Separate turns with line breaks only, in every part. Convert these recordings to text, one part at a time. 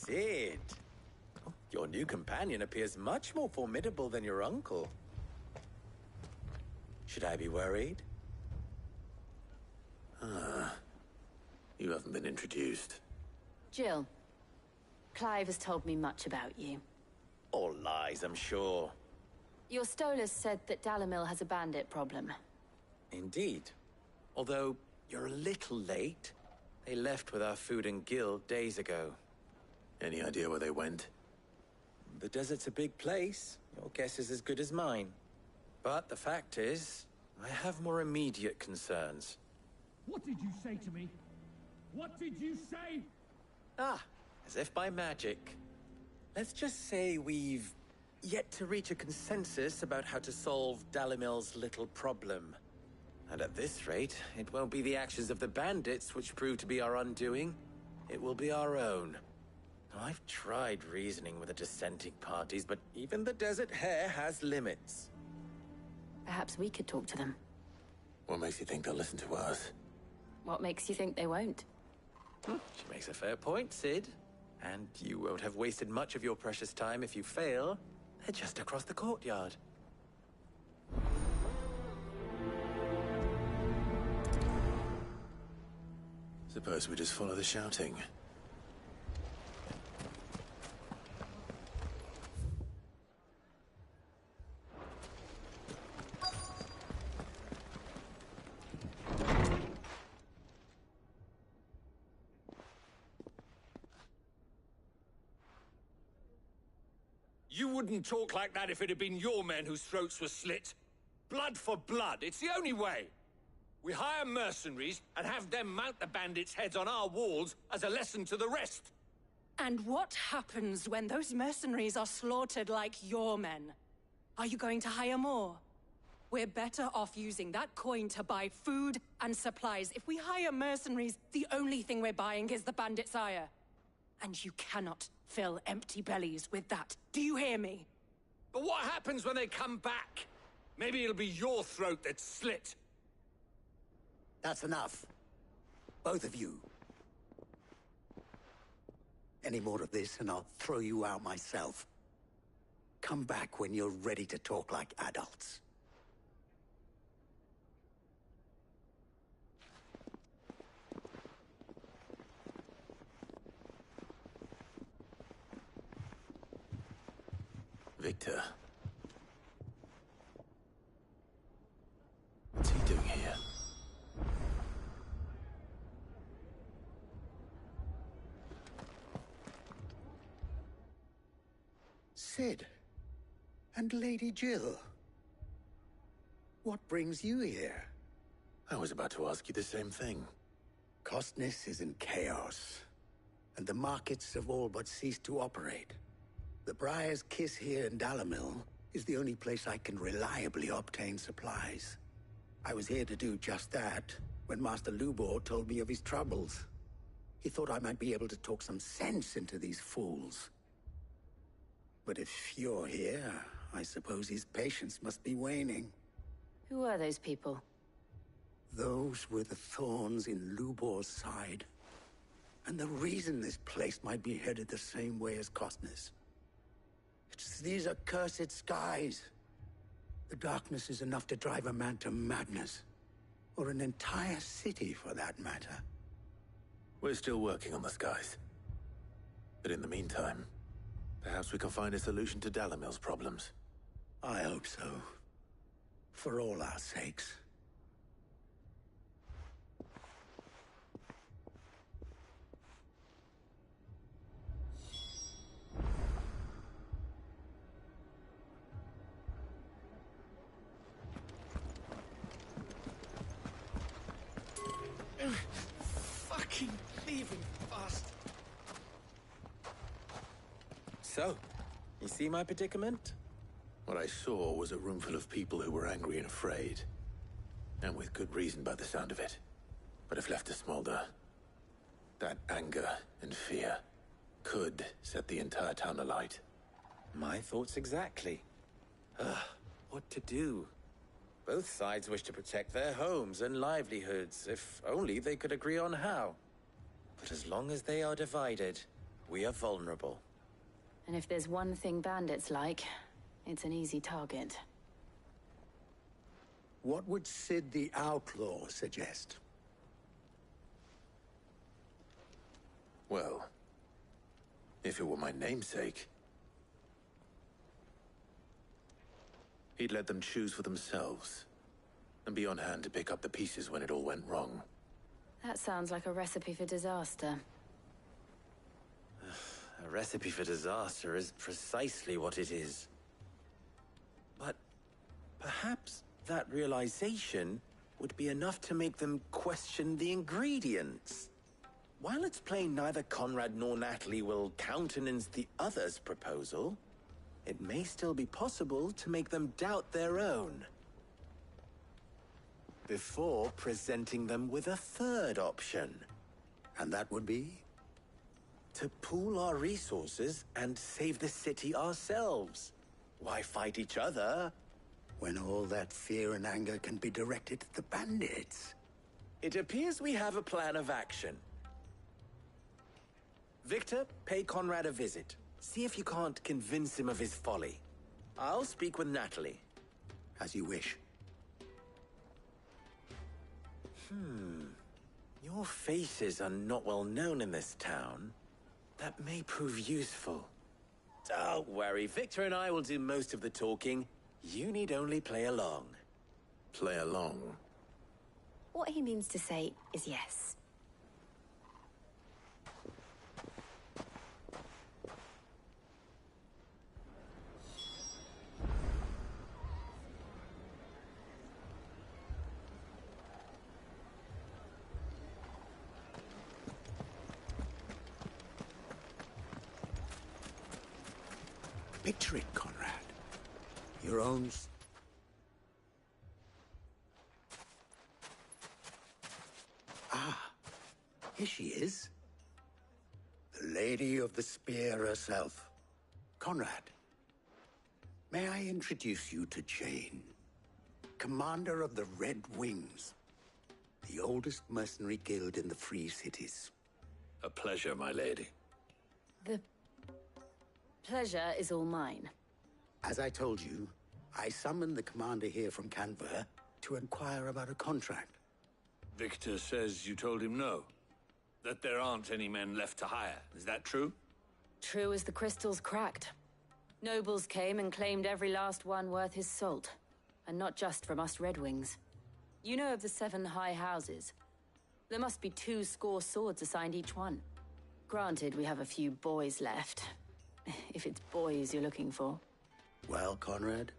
Cid! Your new companion appears much more formidable than your uncle. Should I be worried?
You haven't been introduced.
Jill. Clive has told me much about you.
All lies, I'm sure.
Your Stolas said that Dalimil has a bandit problem.
Indeed. Although, you're a little late. They left with our food and guild days ago.
Any idea where they went?
The desert's a big place. Your guess is as good as mine. But the fact is, I have more immediate concerns.
What did you say to me? What did you say?
As if by magic. Let's just say we've yet to reach a consensus about how to solve Dalimil's little problem. And at this rate, it won't be the actions of the bandits which prove to be our undoing. It will be our own. I've tried reasoning with the dissenting parties, but even the Desert Hare has limits.
Perhaps we could talk to them.
What makes you think they'll listen to us?
What makes you think they won't?
She makes a fair point, Cid. And you won't have wasted much of your precious time if you fail. They're just across the courtyard.
Suppose we just follow the shouting.
You wouldn't talk like that if it had been your men whose throats were slit. Blood for blood, it's the only way. We hire mercenaries and have them mount the bandits' heads on our walls as a lesson to the rest.
And what happens when those mercenaries are slaughtered like your men? Are you going to hire more? We're better off using that coin to buy food and supplies. If we hire mercenaries, the only thing we're buying is the bandit's ire. And you cannot fill empty bellies with that. Do you hear me?
But what happens when they come back? Maybe it'll be your throat that's slit.
That's enough. Both of you. Any more of this and I'll throw you out myself. Come back when you're ready to talk like adults.
Victor. What's he doing here?
Cid. And Lady Jill. What brings you here?
I was about to ask you the same thing.
Costness is in chaos, and the markets have all but ceased to operate. The Briar's Kiss here in Dalimil is the only place I can reliably obtain supplies. I was here to do just that when Master Lubor told me of his troubles. He thought I might be able to talk some sense into these fools. But if you're here, I suppose his patience must be waning.
Who are those people?
Those were the thorns in Lubor's side. And the reason this place might be headed the same way as Costness. It's these accursed skies. The darkness is enough to drive a man to madness. Or an entire city, for that matter.
We're still working on the skies. But in the meantime, perhaps we can find a solution to Dalimil's problems.
I hope so. For all our sakes.
Fucking leaving fast.
So, you see my predicament?
What I saw was a room full of people who were angry and afraid. And with good reason by the sound of it. But if left to smolder, that anger and fear could set the entire town alight.
My thoughts exactly. What to do? Both sides wish to protect their homes and livelihoods, if only they could agree on how. But as long as they are divided, we are vulnerable.
And if there's one thing bandits like, it's an easy target.
What would Cid the Outlaw suggest?
Well, if it were my namesake, he'd let them choose for themselves, and be on hand to pick up the pieces when it all went wrong.
That sounds like a recipe for disaster.
A recipe for disaster is precisely what it is. But perhaps that realization would be enough to make them question the ingredients. While it's plain neither Conrad nor Natalie will countenance the other's proposal, it may still be possible to make them doubt their own. Before presenting them with a third option.
And that would be?
To pool our resources and save the city ourselves. Why fight each other?
When all that fear and anger can be directed at the bandits.
It appears we have a plan of action. Victor, pay Conrad a visit. See if you can't convince him of his folly. I'll speak with Natalie.
As you wish.
Your faces are not well known in this town. That may prove useful. Don't worry, Victor and I will do most of the talking. You need only play along.
Play along.
What he means to say is yes.
Picture it, Conrad. Your own... Ah, here she is. The Lady of the Spear herself. Conrad, may I introduce you to Jane, commander of the Red Wings, the oldest mercenary guild in the Free Cities.
A pleasure, my lady.
The pleasure is all mine.
As I told you, I summoned the commander here from Canver to inquire about a contract.
Victor says you told him no. That there aren't any men left to hire. Is that true?
True as the crystals cracked. Nobles came and claimed every last one worth his salt. And not just from us Red Wings. You know of the 7 high houses. There must be 2 swords assigned each one. Granted, we have a few boys left. If it's boys you're looking for.
Well, Conrad,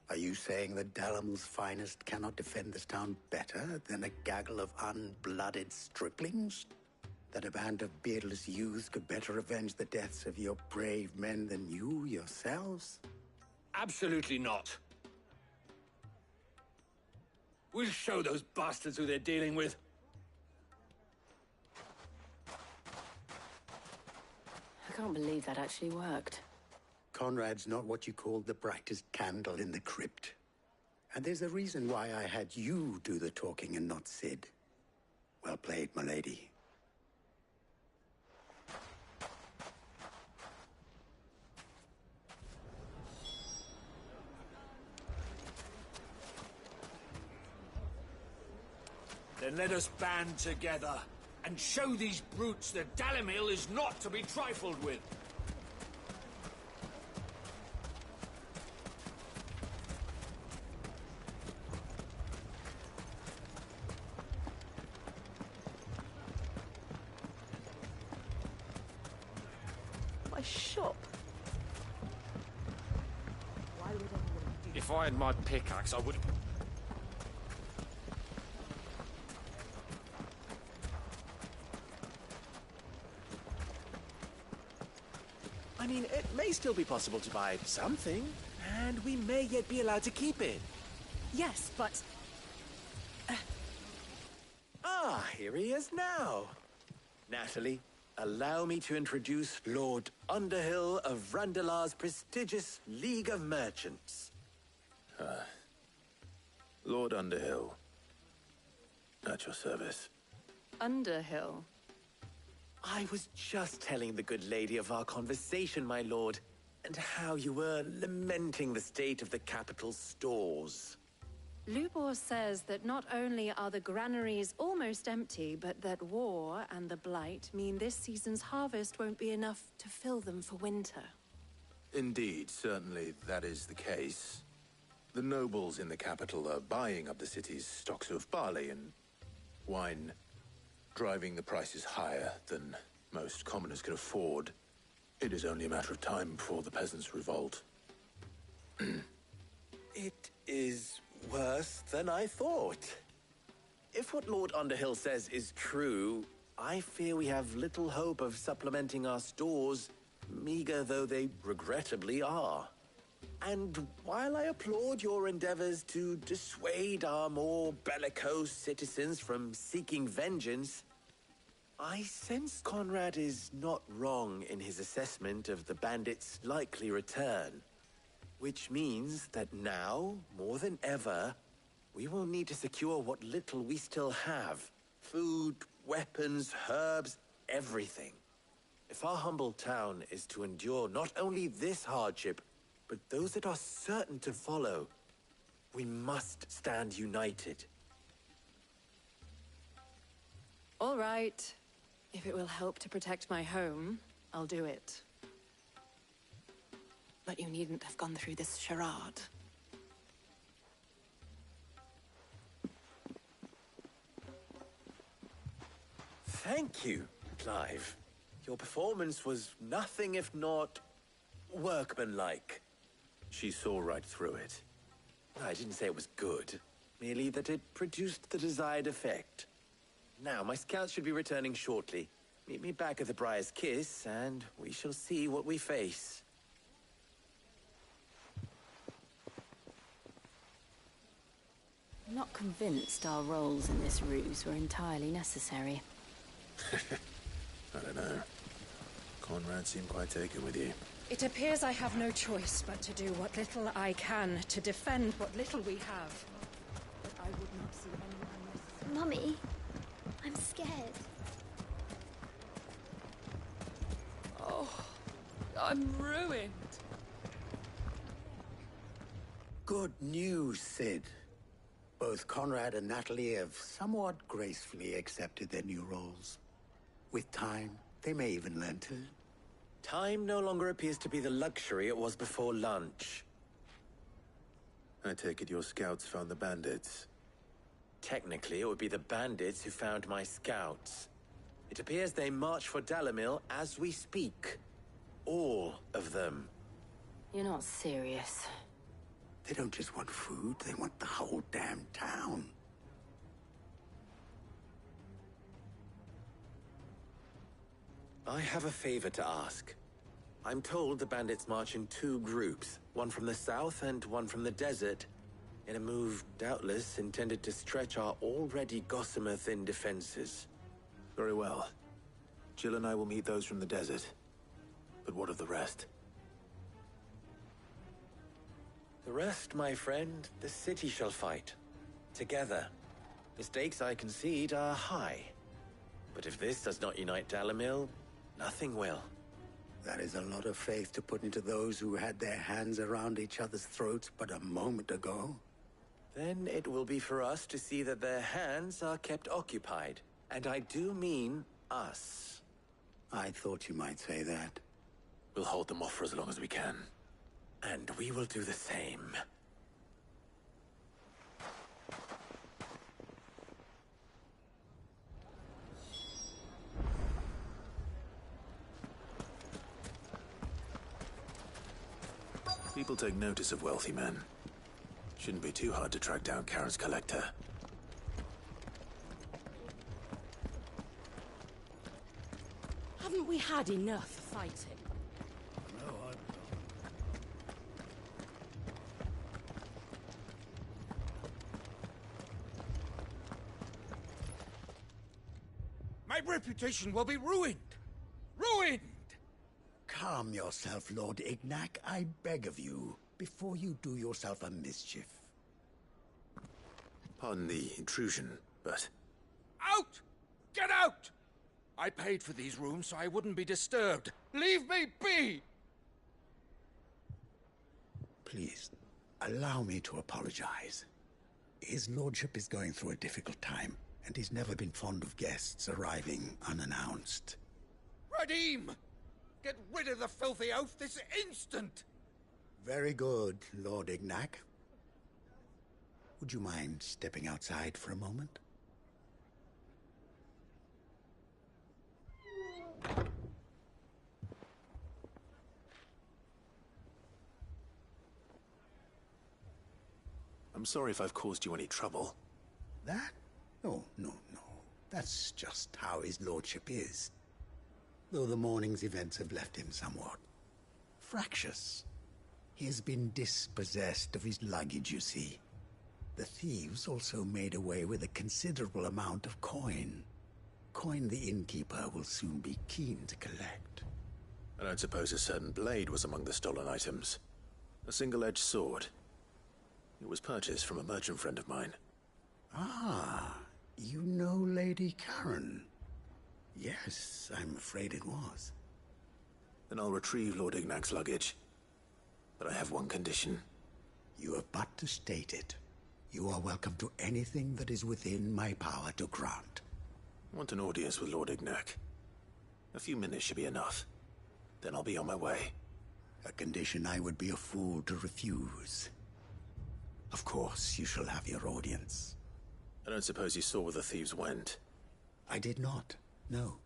are you saying that Dalimil's finest cannot defend this town better than a gaggle of unblooded striplings? That a band of beardless youths could better avenge the deaths of your brave men than you yourselves?
Absolutely not. We'll show those bastards who they're dealing with.
I can't believe that actually worked.
Conrad's not what you call the brightest candle in the crypt. And there's a reason why I had you do the talking and not Sid. Well played, my lady.
Then let us band together and show these brutes that Dalimil is not to be trifled with.
My shop. Why would anyone do
If I had my pickaxe, I would...
I mean, it may still be possible to buy something, and we may yet be allowed to keep it.
Yes, but
Ah, here he is now. Natalie, allow me to introduce Lord Underhill of Randalar's prestigious League of Merchants.
Lord Underhill. At your service.
Underhill.
I was just telling the good lady of our conversation, my lord, and how you were lamenting the state of the capital's stores.
Lubor says that not only are the granaries almost empty, but that war and the Blight mean this season's harvest won't be enough to fill them for winter.
Indeed, certainly that is the case. The nobles in the capital are buying up the city's stocks of barley and wine, driving the prices higher than most commoners can afford. It is only a matter of time before the peasants revolt.
It is worse than I thought. If what Lord Underhill says is true, I fear we have little hope of supplementing our stores, meager though they regrettably are. And while I applaud your endeavors to dissuade our more bellicose citizens from seeking vengeance, I sense Conrad is not wrong in his assessment of the bandits' likely return. Which means that now, more than ever, we will need to secure what little we still have. Food, weapons, herbs, everything. If our humble town is to endure not only this hardship, but those that are certain to follow, we must stand united.
All right. If it will help to protect my home, I'll do it. But you needn't have gone through this charade.
Thank you, Clive. Your performance was nothing if not workmanlike.
She saw right through it.
I didn't say it was good, merely that it produced the desired effect. Now, my scouts should be returning shortly. Meet me back at the Briar's Kiss, and we shall see what we face.
I'm not convinced our roles in this ruse were entirely necessary.
I don't know. Conrad seemed quite taken with you.
It appears I have no choice but to do what little I can to defend what little we have. But I would not see anyone necessary.
Mummy, I'm scared.
Oh, I'm ruined.
Good news, Sid. Both Conrad and Natalie have somewhat gracefully accepted their new roles. With time, they may even learn to.
Time no longer appears to be the luxury it was before lunch.
I take it your scouts found the bandits.
Technically, it would be the bandits who found my scouts. It appears they march for Dalimil as we speak. All of them.
You're not serious.
They don't just want food, they want the whole damn town.
I have a favor to ask. I'm told the bandits march in two groups, one from the south and one from the desert, in a move doubtless intended to stretch our already gossamer-thin defenses.
Very well. Jill and I will meet those from the desert. But what of the rest?
The rest, my friend, the city shall fight. Together. The stakes, I concede, are high. But if this does not unite Dalimil, nothing will.
That is a lot of faith to put into those who had their hands around each other's throats but a moment ago.
Then it will be for us to see that their hands are kept occupied. And I do mean us.
I thought you might say that.
We'll hold them off for as long as we can.
And we will do the same.
People take notice of wealthy men. Shouldn't be too hard to track down Karen's collector.
Haven't we had enough fighting?
My reputation will be ruined! Ruined!
Calm yourself, Lord Ignac, I beg of you, before you do yourself a mischief.
Pardon the intrusion, but...
Out! Get out! I paid for these rooms so I wouldn't be disturbed. Leave me be!
Please, allow me to apologize. His lordship is going through a difficult time, and he's never been fond of guests arriving unannounced.
Radim! Get rid of the filthy oaf this instant!
Very good, Lord Ignac. Would you mind stepping outside for a moment?
I'm sorry if I've caused you any trouble.
That? No. That's just how his lordship is. Though the morning's events have left him somewhat fractious. He has been dispossessed of his luggage, you see. The thieves also made away with a considerable amount of coin. Coin the innkeeper will soon be keen to collect.
I don't suppose a certain blade was among the stolen items. A single-edged sword. It was purchased from a merchant friend of mine.
Ah, you know Lady Karen. Yes, I'm afraid it was.
Then I'll retrieve Lord Ignac's luggage. But I have one condition.
You have but to state it. You are welcome to anything that is within my power to grant.
I want an audience with Lord Ignac. A few minutes should be enough. Then I'll be on my way.
A condition I would be a fool to refuse. Of course, you shall have your audience.
I don't suppose you saw where the thieves went.
I did not, no.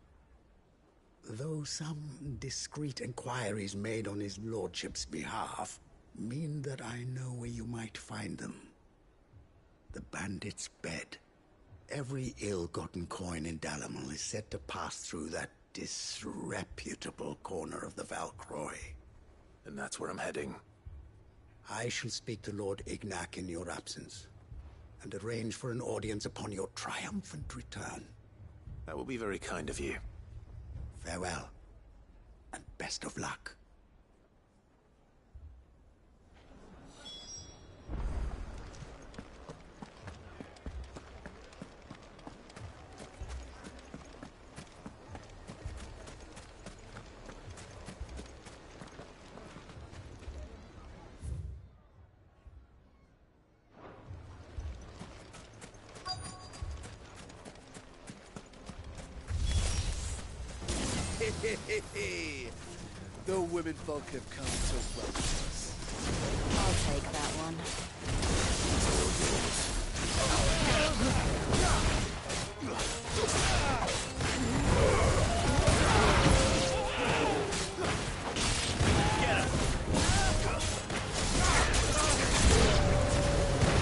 Though some discreet inquiries made on his lordship's behalf mean that I know where you might find them. The bandit's bed. Every ill-gotten coin in Dalimil is said to pass through that disreputable corner of the Valcroy.
And that's where I'm heading.
I shall speak to Lord Ignac in your absence. and arrange for an audience upon your triumphant return.
That will be very kind of you.
Farewell, and best of luck.
The women folk have come to welcome us.
I'll take that one.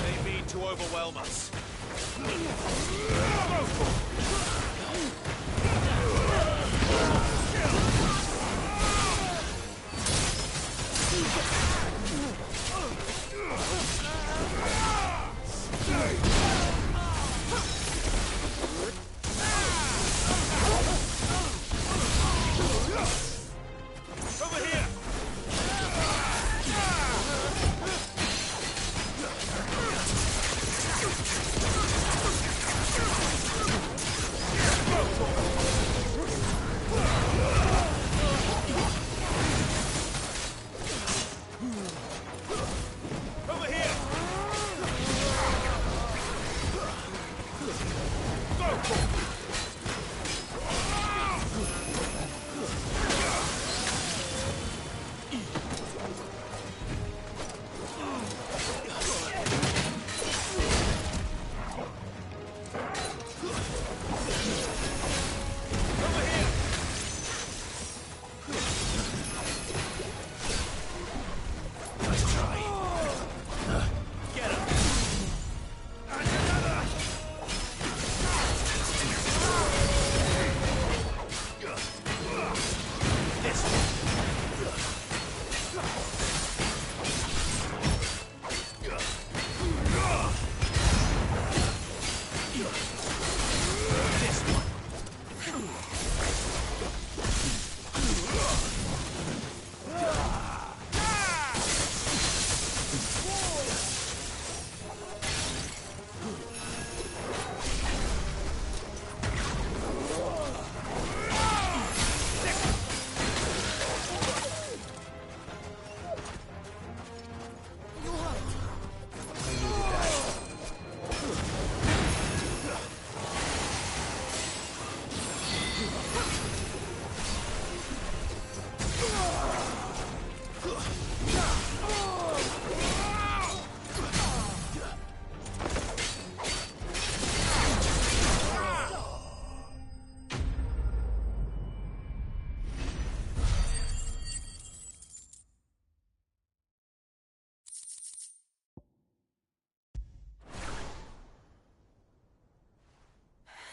They mean to overwhelm us.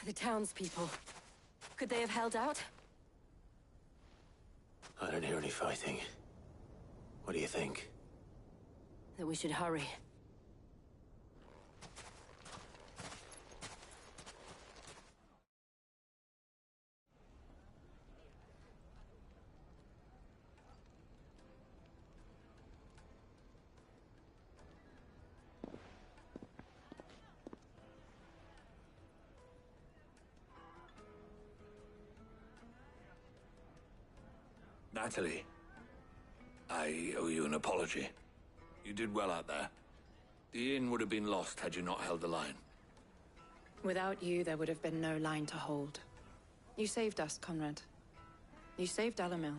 The townspeople. Could they have held out?
I don't hear any fighting. What do you think?
That we should hurry.
Natalie, I owe you an apology. You did well out there. The inn would have been lost had you not held the line.
Without you, there would have been no line to hold. You saved us, Conrad. You saved Dalimil.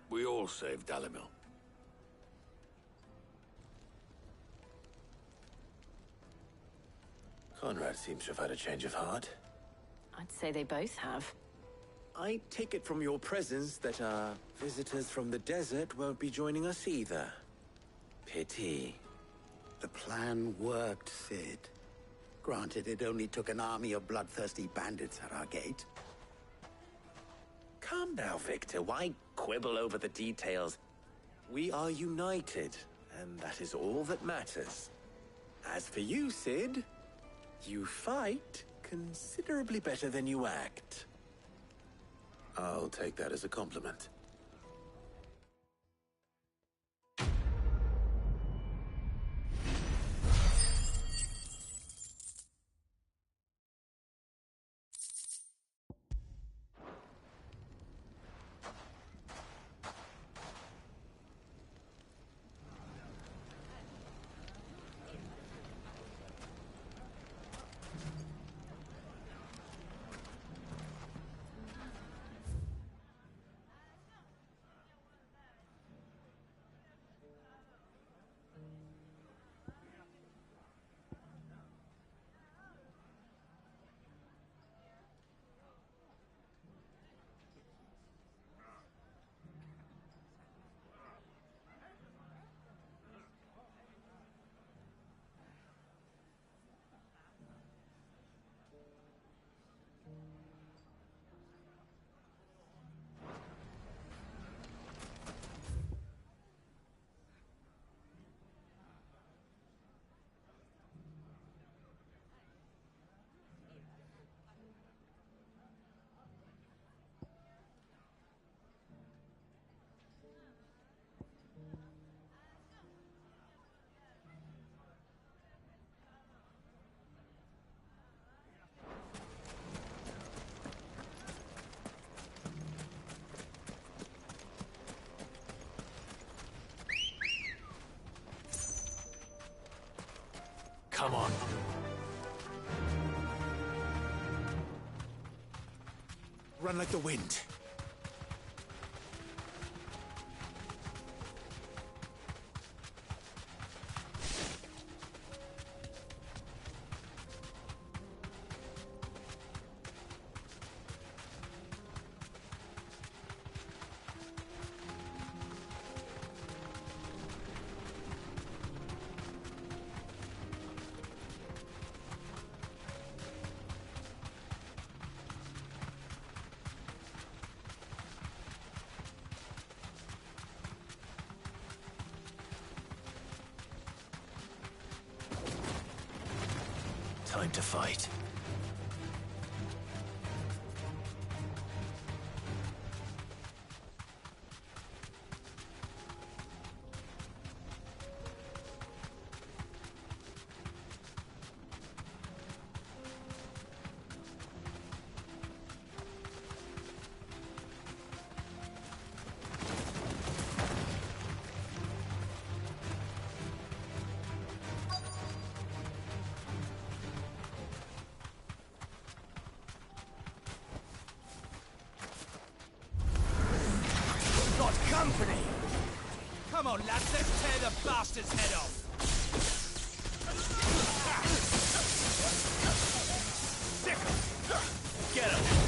We all saved Dalimil.
Conrad seems to have had a change of heart.
I'd say they both have.
I take it from your presence that our visitors from the desert won't be joining us either. Pity.
The plan worked, Sid. Granted, it only took an army of bloodthirsty bandits at our gate.
Calm now, Victor. Why quibble over the details? We are united, and that is all that matters. As for you, Sid,
You fight considerably better than you act. I'll take that as a compliment.
Come on. Run like the wind. Time to fight.
Company! Come on, lads, let's tear the bastard's head off! Sick! Get him!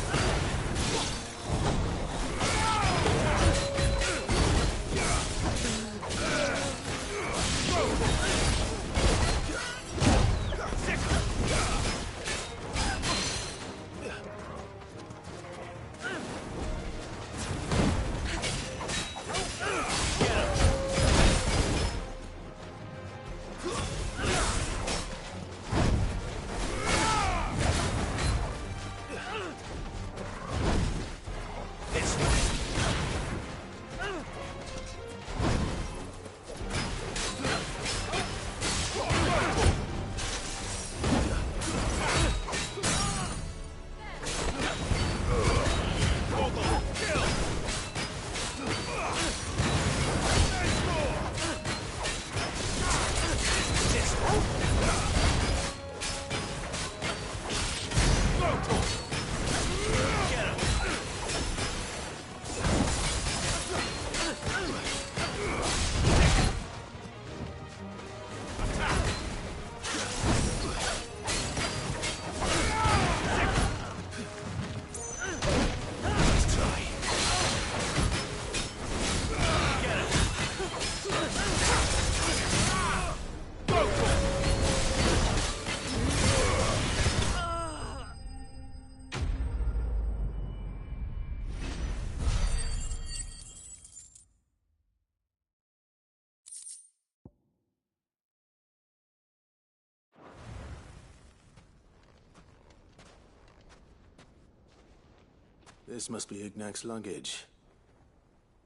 This must be Ignac's luggage.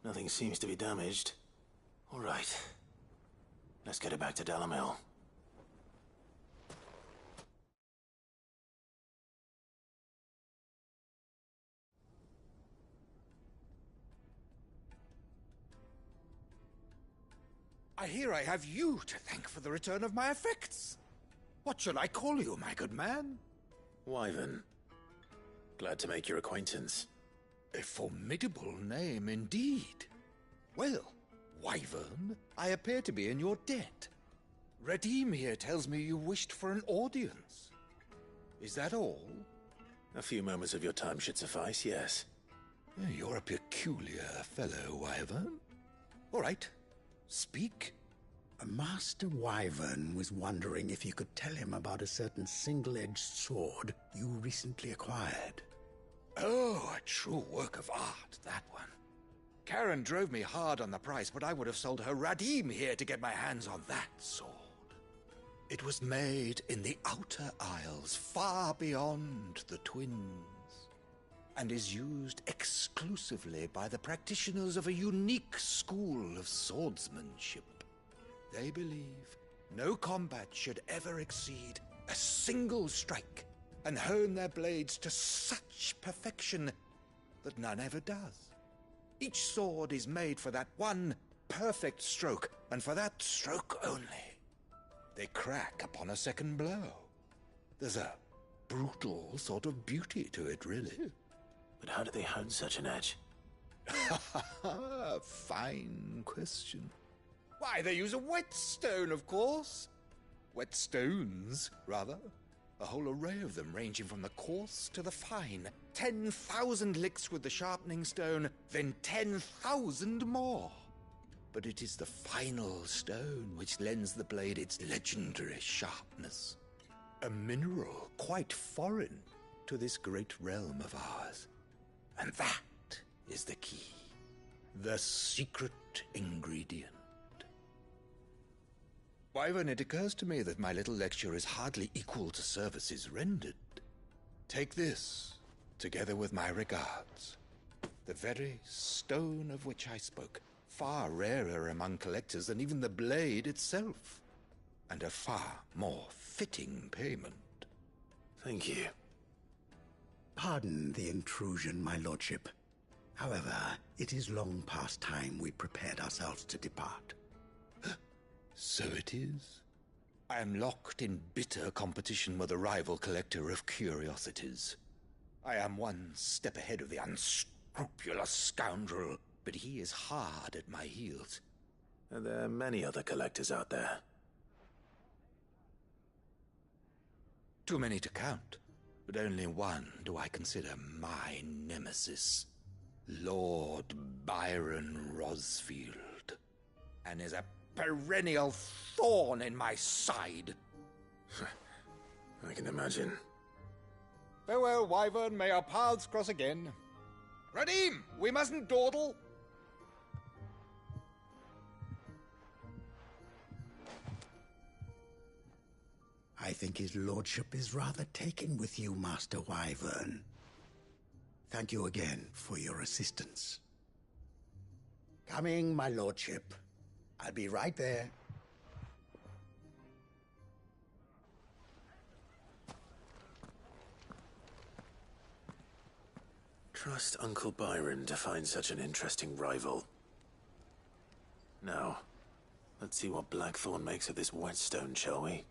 Nothing seems to be damaged. All right. Let's get it back to Dalimil.
I hear I have you to thank for the return of my effects. What shall I call you, my good man?
Wyvern. Glad to make your acquaintance.
A formidable name indeed. Well, Wyvern, I appear to be in your debt. Redeem here tells me you wished for an audience. Is that all?
A few moments of your time should suffice, yes.
You're a peculiar fellow, Wyvern. All right. Speak.
Master Wyvern was wondering if you could tell him about a certain single-edged sword you recently acquired.
Oh, a true work of art, that one. Karen drove me hard on the price, but I would have sold her Radim here to get my hands on that sword. It was made in the Outer Isles, far beyond the Twins, and is used exclusively by the practitioners of a unique school of swordsmanship. They believe no combat should ever exceed a single strike, and hone their blades to such perfection that none ever does. Each sword is made for that one perfect stroke, and for that stroke only. They crack upon a second blow. There's a brutal sort of beauty to it, really.
But how do they hone such an edge?
Fine question. Why, they use a whetstone, of course. Whetstones, rather. A whole array of them, ranging from the coarse to the fine. 10,000 licks with the sharpening stone, then 10,000 more. But it is the final stone which lends the blade its legendary sharpness. A mineral quite foreign to this great realm of ours. And that is the key. The secret ingredient. Wyvern, it occurs to me that my little lecture is hardly equal to services rendered. Take this, together with my regards. The very stone of which I spoke, far rarer among collectors than even the blade itself, and a far more fitting payment.
Thank you.
Pardon the intrusion, my lordship. However, it is long past time we prepared ourselves to depart.
So it is. I am locked in bitter competition with a rival collector of curiosities. I am one step ahead of the unscrupulous scoundrel, but he is hard at my heels.
Are there many other collectors out there?
Too many to count, but only one do I consider my nemesis. Lord Byron Rosfield. And is a perennial thorn in my side.
I can imagine.
Farewell, Wyvern. May our paths cross again. Radim, we mustn't dawdle.
I think his lordship is rather taken with you, Master Wyvern. Thank you again for your assistance. Coming, my lordship. I'll be right there.
Trust Uncle Byron to find such an interesting rival. Now, let's see what Blackthorn makes of this whetstone, shall we?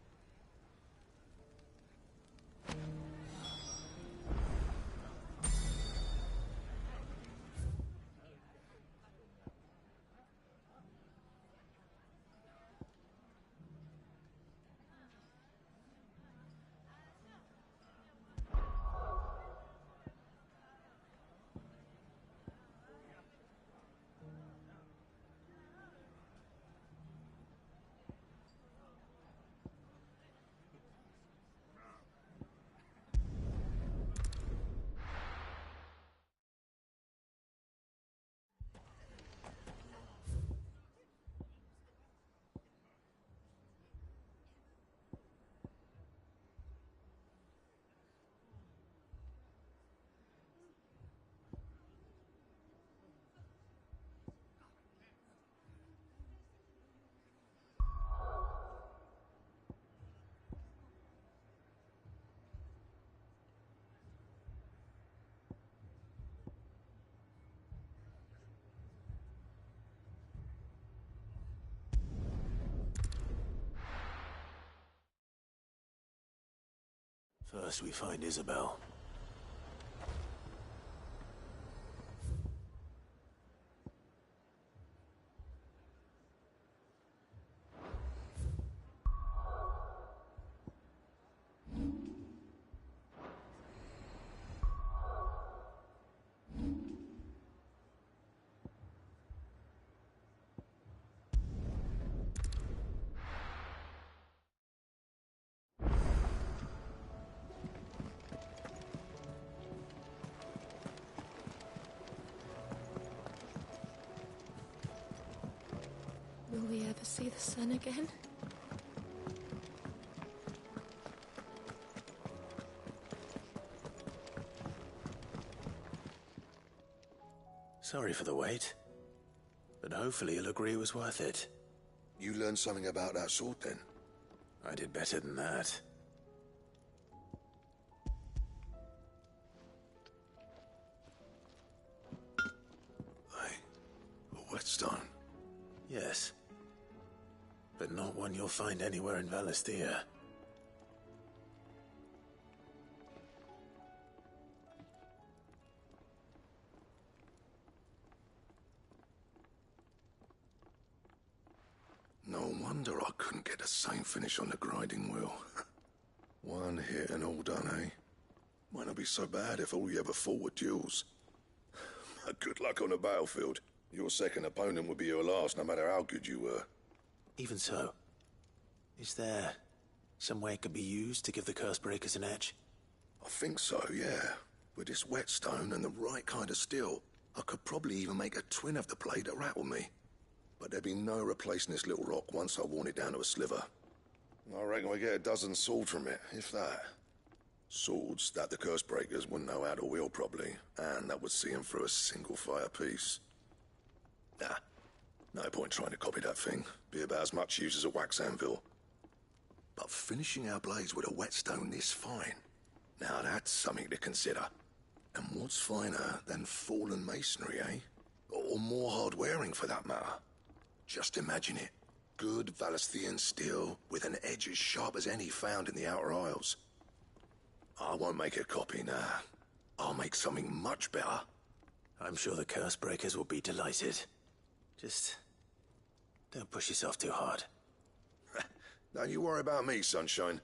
First we find Isabel.
Will we ever see the sun again?
Sorry for the wait, but hopefully you'll agree it was worth it.
You learned something about that sword, then?
I did better than that.
A whetstone?
Yes. But not one you'll find anywhere in Valisthea.
No wonder I couldn't get the same finish on the grinding wheel. One hit and all done, eh? Might not be so bad if all you ever fought were duels. But good luck on the battlefield. Your second opponent would be your last, no matter how good you were.
Even so, is there some way it could be used to give the Cursebreakers an edge?
I think so, yeah. With this whetstone and the right kind of steel, I could probably even make a twin of the blade that rattled me. But there'd be no replacing this little rock once I worn it down to a sliver. I reckon we get a dozen swords from it, if that. Swords that the Cursebreakers wouldn't know how to wield properly, and that would see them through a single fire piece. Nah, no point trying to copy that thing. Be about as much use as a wax anvil. But finishing our blades with a whetstone this fine, now that's something to consider. And what's finer than fallen masonry, eh? Or more hard-wearing, for that matter. Just imagine it. Good Valisthean steel with an edge as sharp as any found in the Outer Isles. I won't make a copy, nah. I'll make something much better.
I'm sure the Cursebreakers will be delighted. Just don't push yourself too hard.
Don't you worry about me, Sunshine.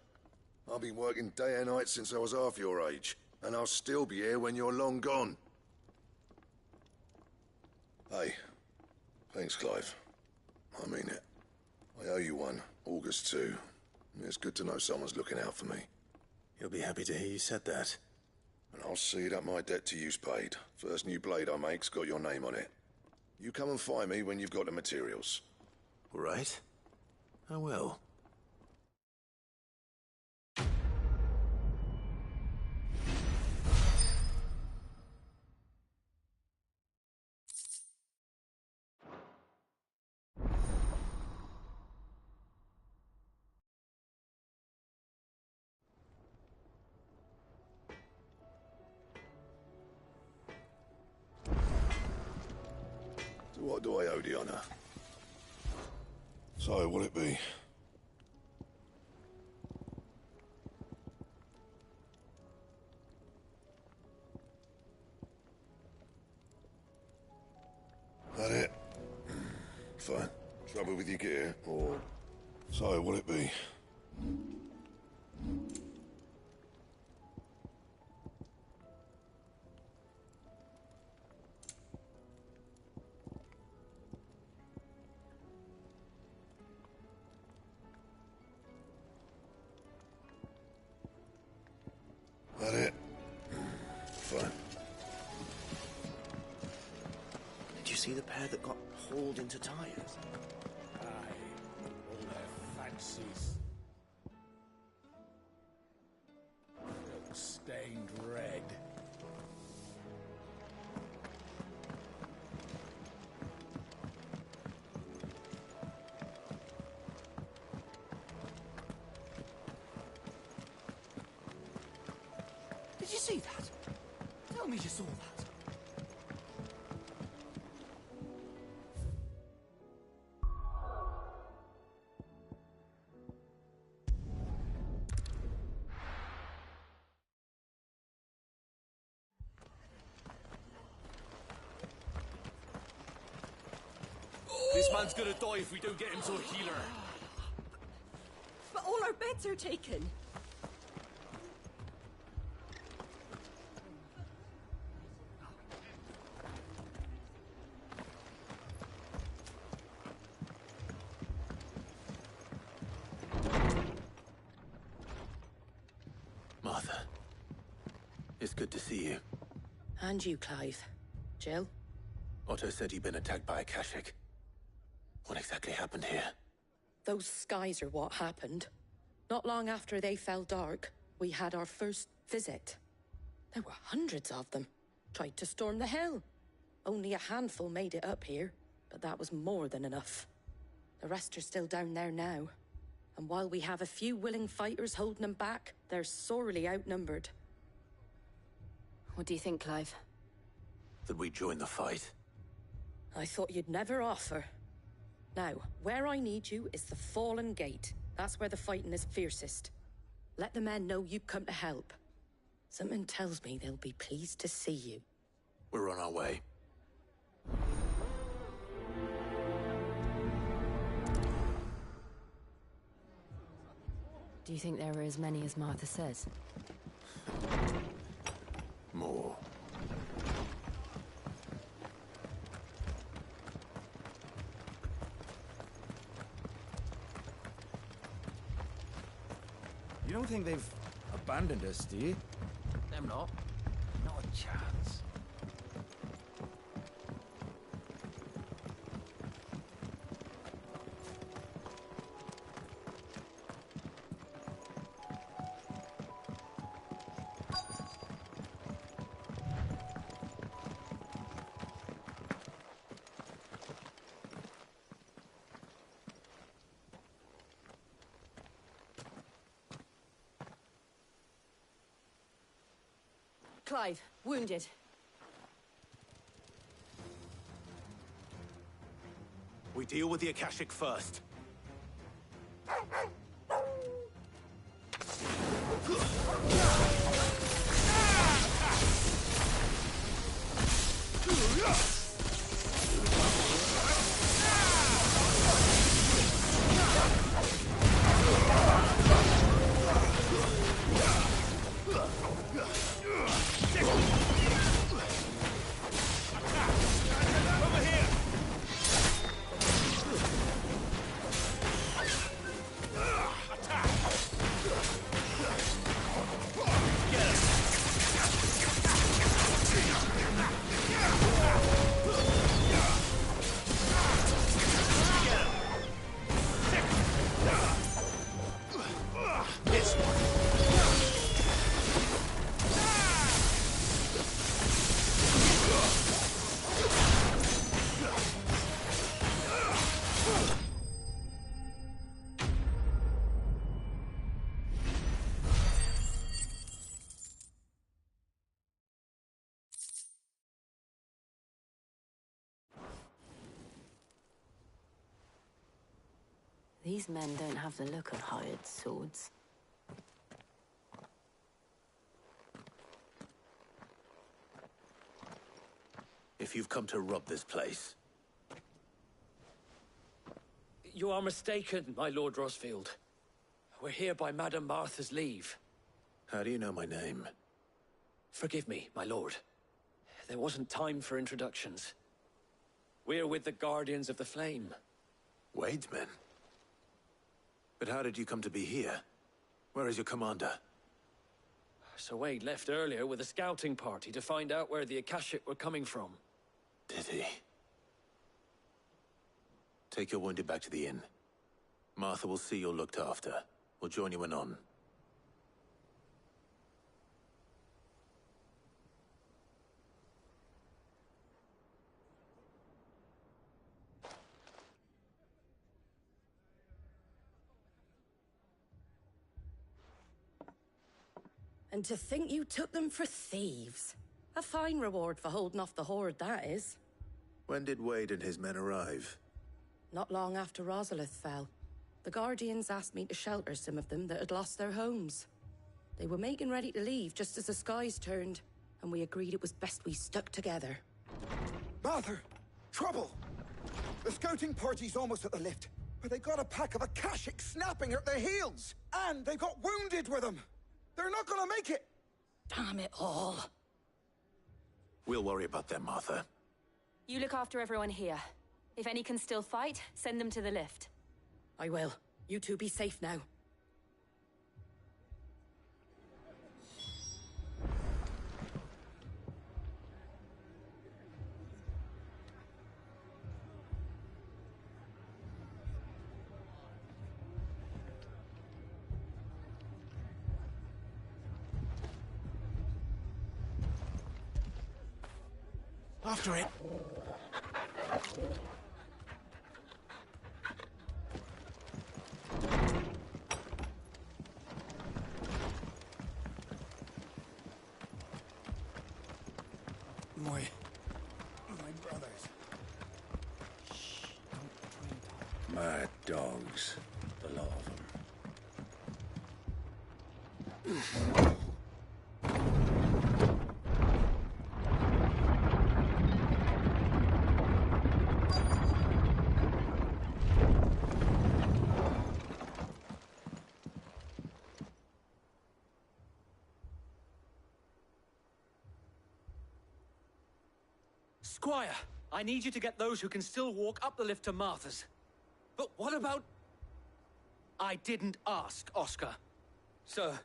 I've been working day and night since I was half your age, and I'll still be here when you're long gone. Hey, thanks, Clive. I mean it. I owe you one, August too. It's good to know someone's looking out for me.
You'll be happy to hear you said that.
And I'll see that my debt to you's paid. First new blade I make's got your name on it. You come and find me when you've got the materials.
All right. I will.
So what do I owe the honor? So, will it be? That it? Fine. Trouble with your gear, or... So, will it be? That it? Fine.
Did you see the pair that got hauled into tires?
Aye, all their fancies. Look stained red.
Did you see that? Tell me you saw that.
This man's gonna die if we don't get him to a healer.
But all our beds are taken.
Martha. It's good to see you.
And you, Clive. Jill?
Otto said you'd been attacked by Akashic. What exactly happened here?
Those skies are what happened. Not long after they fell dark, we had our first visit. There were hundreds of them. Tried to storm the hill. Only a handful made it up here, but that was more than enough. The rest are still down there now. And while we have a few willing fighters holding them back, they're sorely outnumbered.
What do you think, Clive?
That we join the fight?
I thought you'd never offer. Now, where I need you is the Fallen Gate. That's where the fighting is fiercest. Let the men know you've come to help. Something tells me they'll be pleased to see you.
We're on our way.
Do you think there are as many as Martha says?
More.
You don't think they've abandoned us, do you?
Them not. Not a chance.
Clive, wounded.
We deal with the Akashic first.
These men don't have the look of hired swords.
If you've come to rob this place,
You are mistaken, my Lord Rosfield. We're here by Madame Martha's leave.
how do you know my name?
Forgive me, my lord. There wasn't time for introductions. We're with the Guardians of the Flame.
Wade's men? But how did you come to be here? Where is your commander?
Sir Wade left earlier with a scouting party to find out where the Akashic were coming from.
Did he? Take your wounded back to the inn. Martha will see you're looked after. We'll join you anon.
And to think you took them for thieves. A fine reward for holding off the horde, that is.
When did Wade and his men arrive?
Not long after Rosalith fell. The Guardians asked me to shelter some of them that had lost their homes. They were making ready to leave just as the skies turned, and we agreed it was best we stuck together.
Martha! Trouble!
The scouting party's almost at the lift, but they got a pack of Akashic snapping at their heels! And they got wounded with them! They're not gonna make it!
Damn it all.
We'll worry about them, Martha.
You look after everyone here. If any can still fight, send them to the lift.
I will. You two be safe now.
After it. My brothers. Shh, don't drink.
Mad dogs. A lot of them.
Squire, I need you to get those who can still walk up the lift to Martha's. But what about... I didn't ask, Oscar. Sir.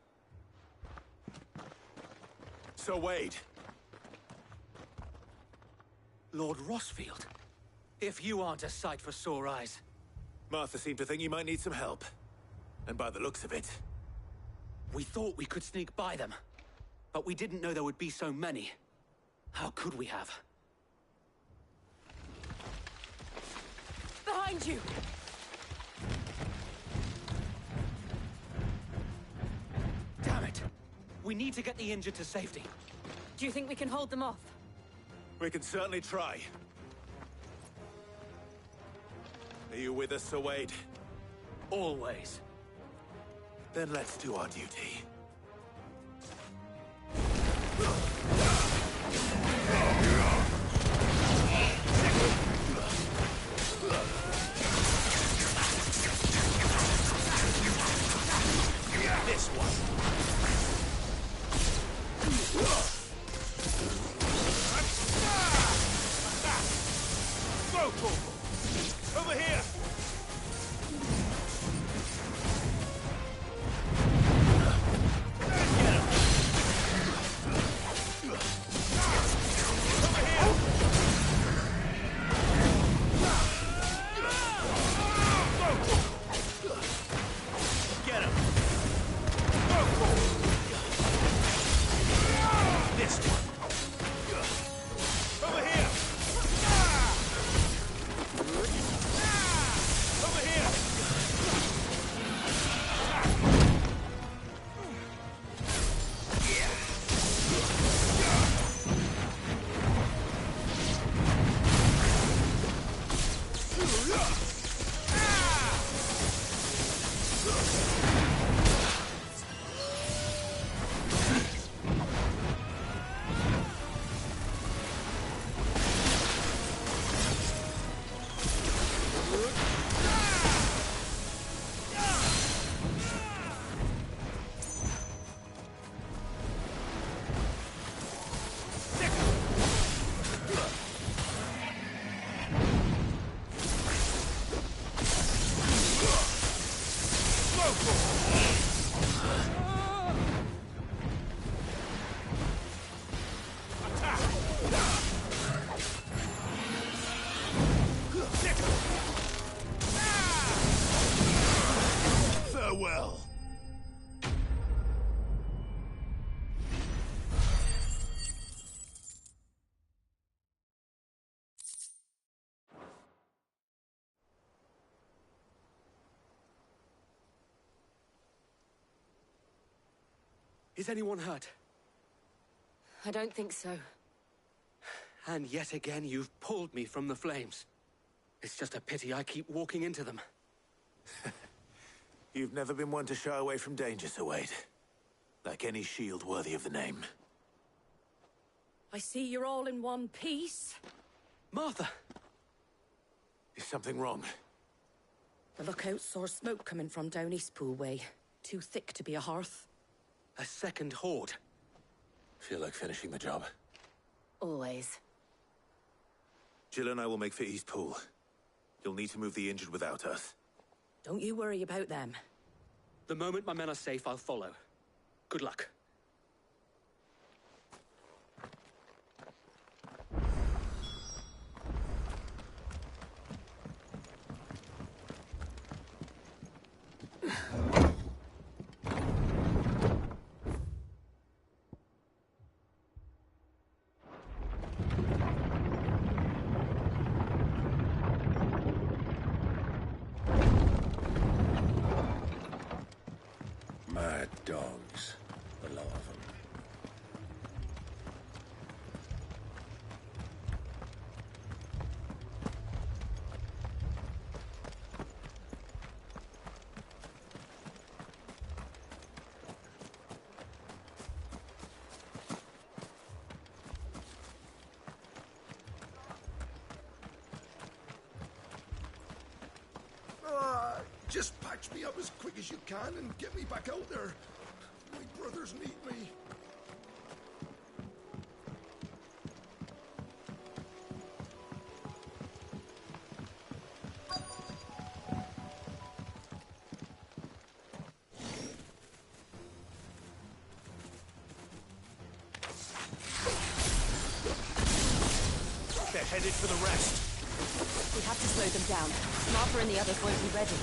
Sir Wade.
Lord Rossfield. If you aren't a sight for sore eyes.
Martha seemed to think you might need some help. And by the looks of it...
We thought we could sneak by them. But we didn't know there would be so many. How could we have?
Behind you!
Damn it! We need to get the injured to safety.
Do you think we can hold them off?
We can certainly try. Are you with us, Sir Wade?
Always.
Then let's do our duty. This one. Go, Corporal! Over here! Farewell.
Is anyone hurt?
I don't think so.
And yet again, you've pulled me from the flames. It's just a pity I keep walking into them.
You've never been one to shy away from danger, Sir Wade. Like any shield worthy of the name.
I see you're all in one piece.
Martha! Is
something wrong?
The lookout saw smoke coming from down Eastpool way. Too thick to be a hearth.
A second horde.
Feel like finishing the job.
Always.
Jill and I will make for Eastpool. You'll need to move the injured without us.
Don't you worry about them.
The moment my men are safe, I'll follow. Good luck.
Mad dogs. A lot of them. Just patch me up as quick as you can and get me back out there. My brothers need me.
They're headed for the rest.
We have to slow them down. Martha and the others won't be ready.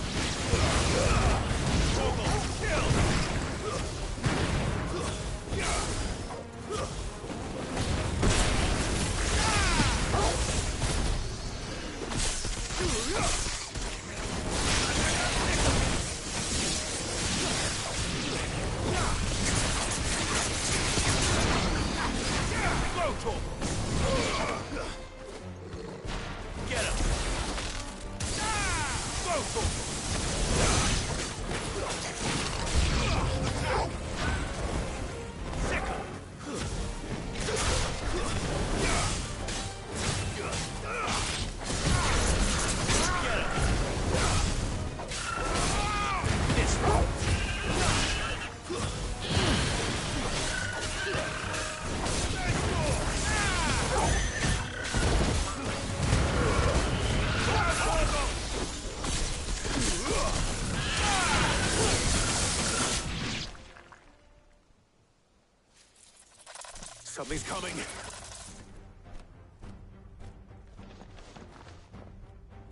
Something's coming.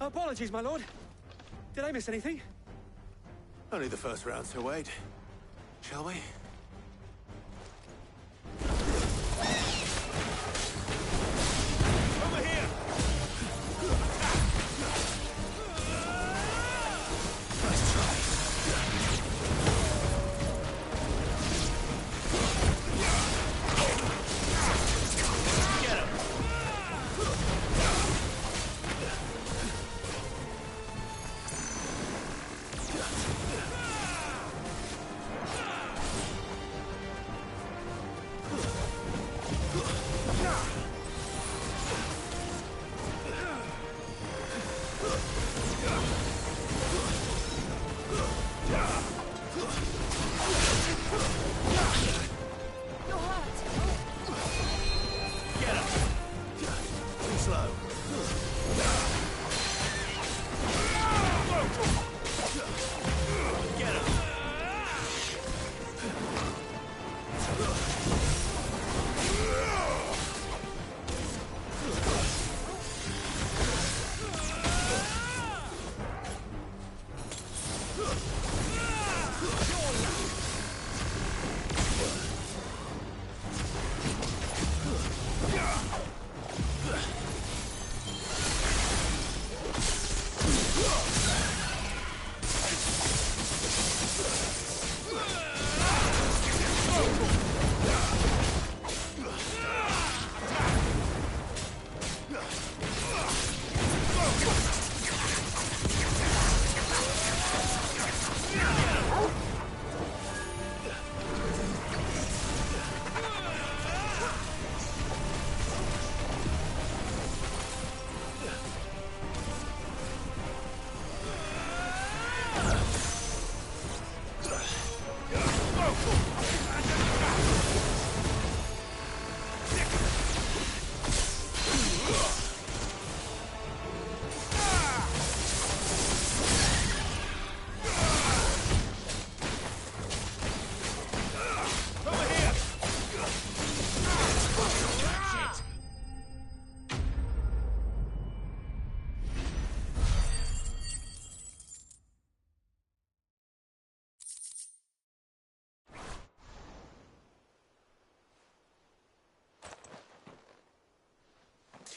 Apologies, my lord. Did I miss anything?
Only the first round, so wait. Shall we?
Over here!
Nice try.
Get him!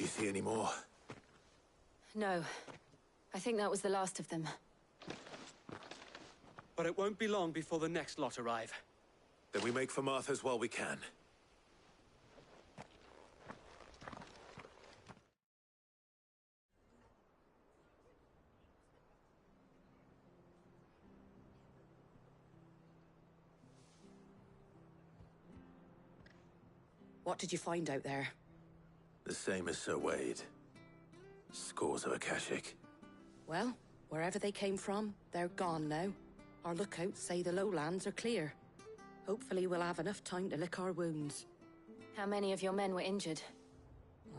you see any more?
No. I think that was the last of them.
But it won't be long before the next lot arrive.
Then we make for Martha's while we can.
What did you find out there?
The same as Sir Wade. Scores of Akashic.
Well, wherever they came from, they're gone now. Our lookouts say the lowlands are clear. Hopefully we'll have enough time to lick our wounds.
How many of your men were injured?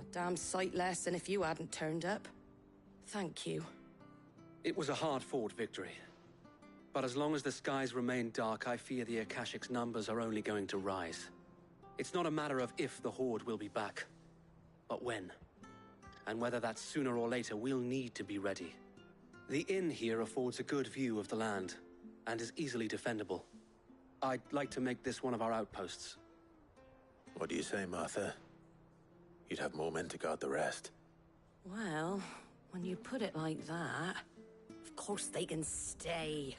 A damn sight less than if you hadn't turned up. Thank you.
It was a hard-fought victory. But as long as the skies remain dark, I fear the Akashic's numbers are only going to rise. It's not a matter of if the Horde will be back, but when. And whether that's sooner or later, we'll need to be ready. The inn here affords a good view of the land, and is easily defendable. I'd like to make this one of our outposts.
What do you say, Martha? You'd have more men to guard the rest.
Well, when you put it like that, of course they can stay.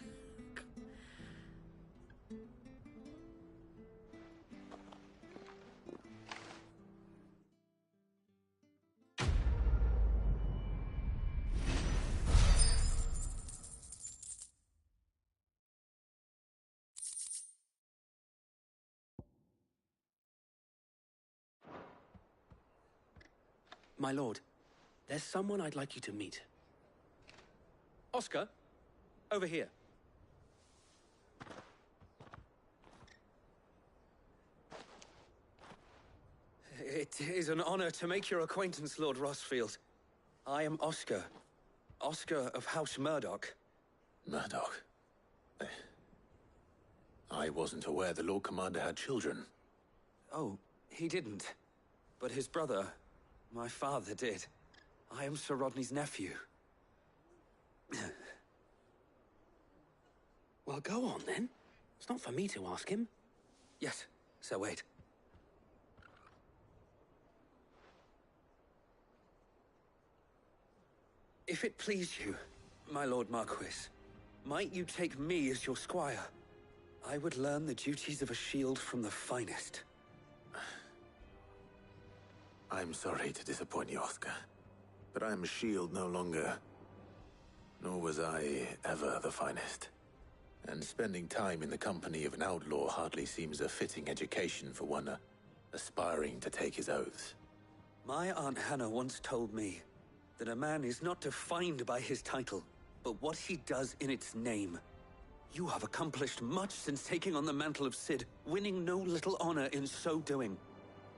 My lord, there's someone I'd like you to meet. Oscar, over here.
It is an honor to make your acquaintance, Lord Rosfield. I am Oscar. Oscar of House Murdoch.
Murdoch? I wasn't aware the Lord Commander had children.
Oh, he didn't. But his brother, my father, did. I am Sir Rodney's nephew.
Well, go on, then. It's not for me to ask him.
Yes, Sir Wade. If it please you, my Lord Marquis, might you take me as your squire? I would learn the duties of a shield from the finest.
I'm sorry to disappoint you, Oscar, but I'm a shield no longer. Nor was I ever the finest. And spending time in the company of an outlaw hardly seems a fitting education for one aspiring to take his oaths.
My Aunt Hannah once told me that a man is not defined by his title, but what he does in its name. You have accomplished much since taking on the mantle of Cid, winning no little honor in so doing.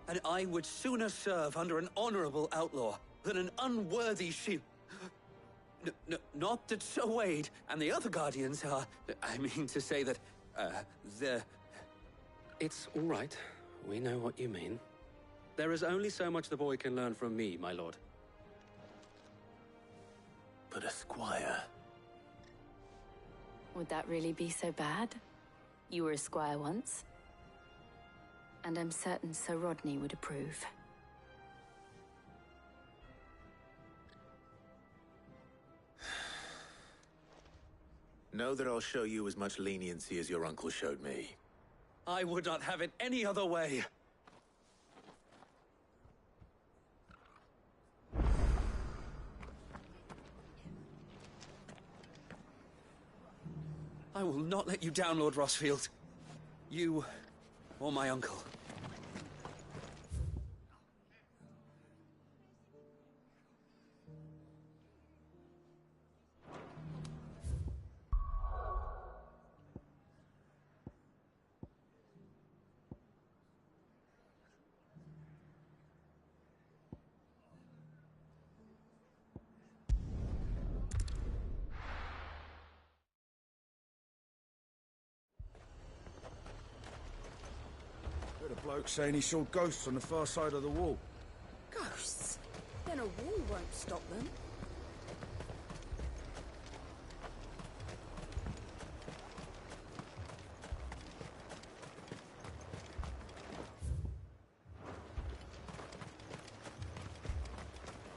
And I would sooner serve under an honorable outlaw than an unworthy shield. Not that Sir Wade and the other Guardians are... I mean to say that, they're...
It's all right. We know what you mean. There is only so much the boy can learn from me, my lord.
But a squire...
Would that really be so bad? You were a squire once. And I'm certain Sir Rodney would approve.
Know that I'll show you as much leniency as your uncle showed me.
I would not have it any other way. I will not let you down, Lord Rosfield. You or my uncle.
The bloke saying he saw ghosts on the far side of the wall.
Ghosts? Then a wall won't stop them.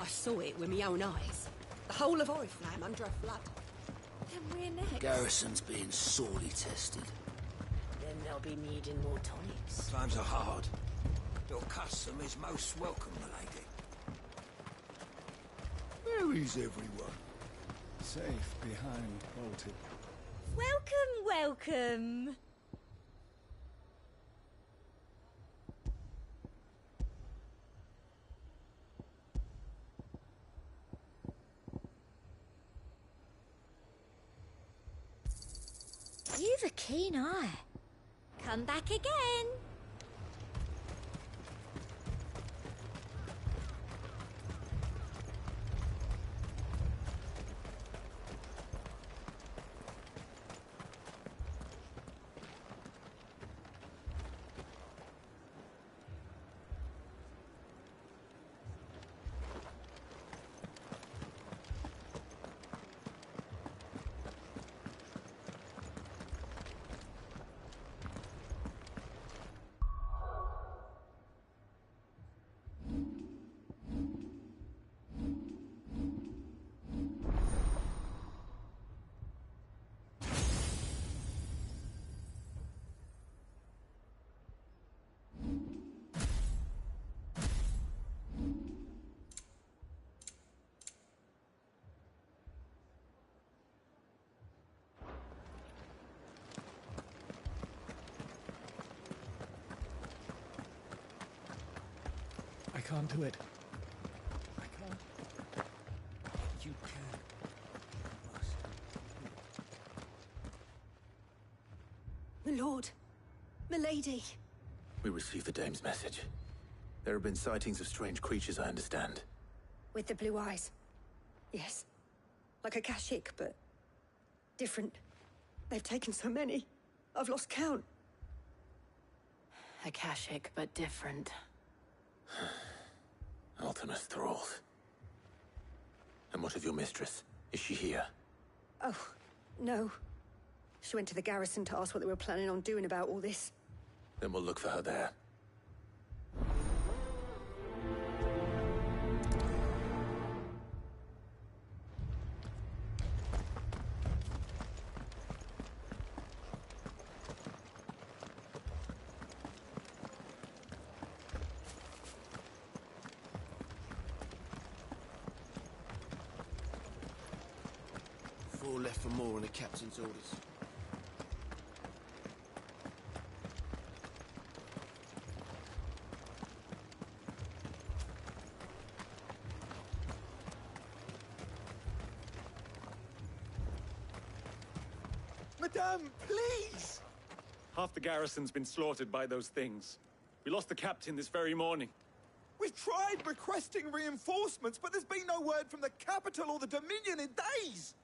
I saw it with my own eyes. The whole of Oriflamme under a flood.
Then we're next.
Garrison's being sorely tested.
Then they'll be needing more tonics.
Times are hard. Your custom is most welcome, milady.
Where is everyone? Safe behind bolted.
Welcome. You've a keen eye. Come back again.
I can't do it. I can't.
You can.
My lord. Milady.
We received the Dame's message. There have been sightings of strange creatures, I understand.
With the blue eyes. Yes. Like a Kashyyyk, but different. They've taken so many. I've lost count.
A Kashyyyk, but different.
Ultimus thralls. And what of your mistress? Is she here?
Oh, no. She went to the garrison to ask what they were planning on doing about all this.
Then we'll look for her there.
Four left for more on the captain's orders.
Madame, please!
Half the garrison's been slaughtered by those things. We lost the captain this very morning.
We've tried requesting reinforcements, but there's been no word from the capital or the Dominion in days!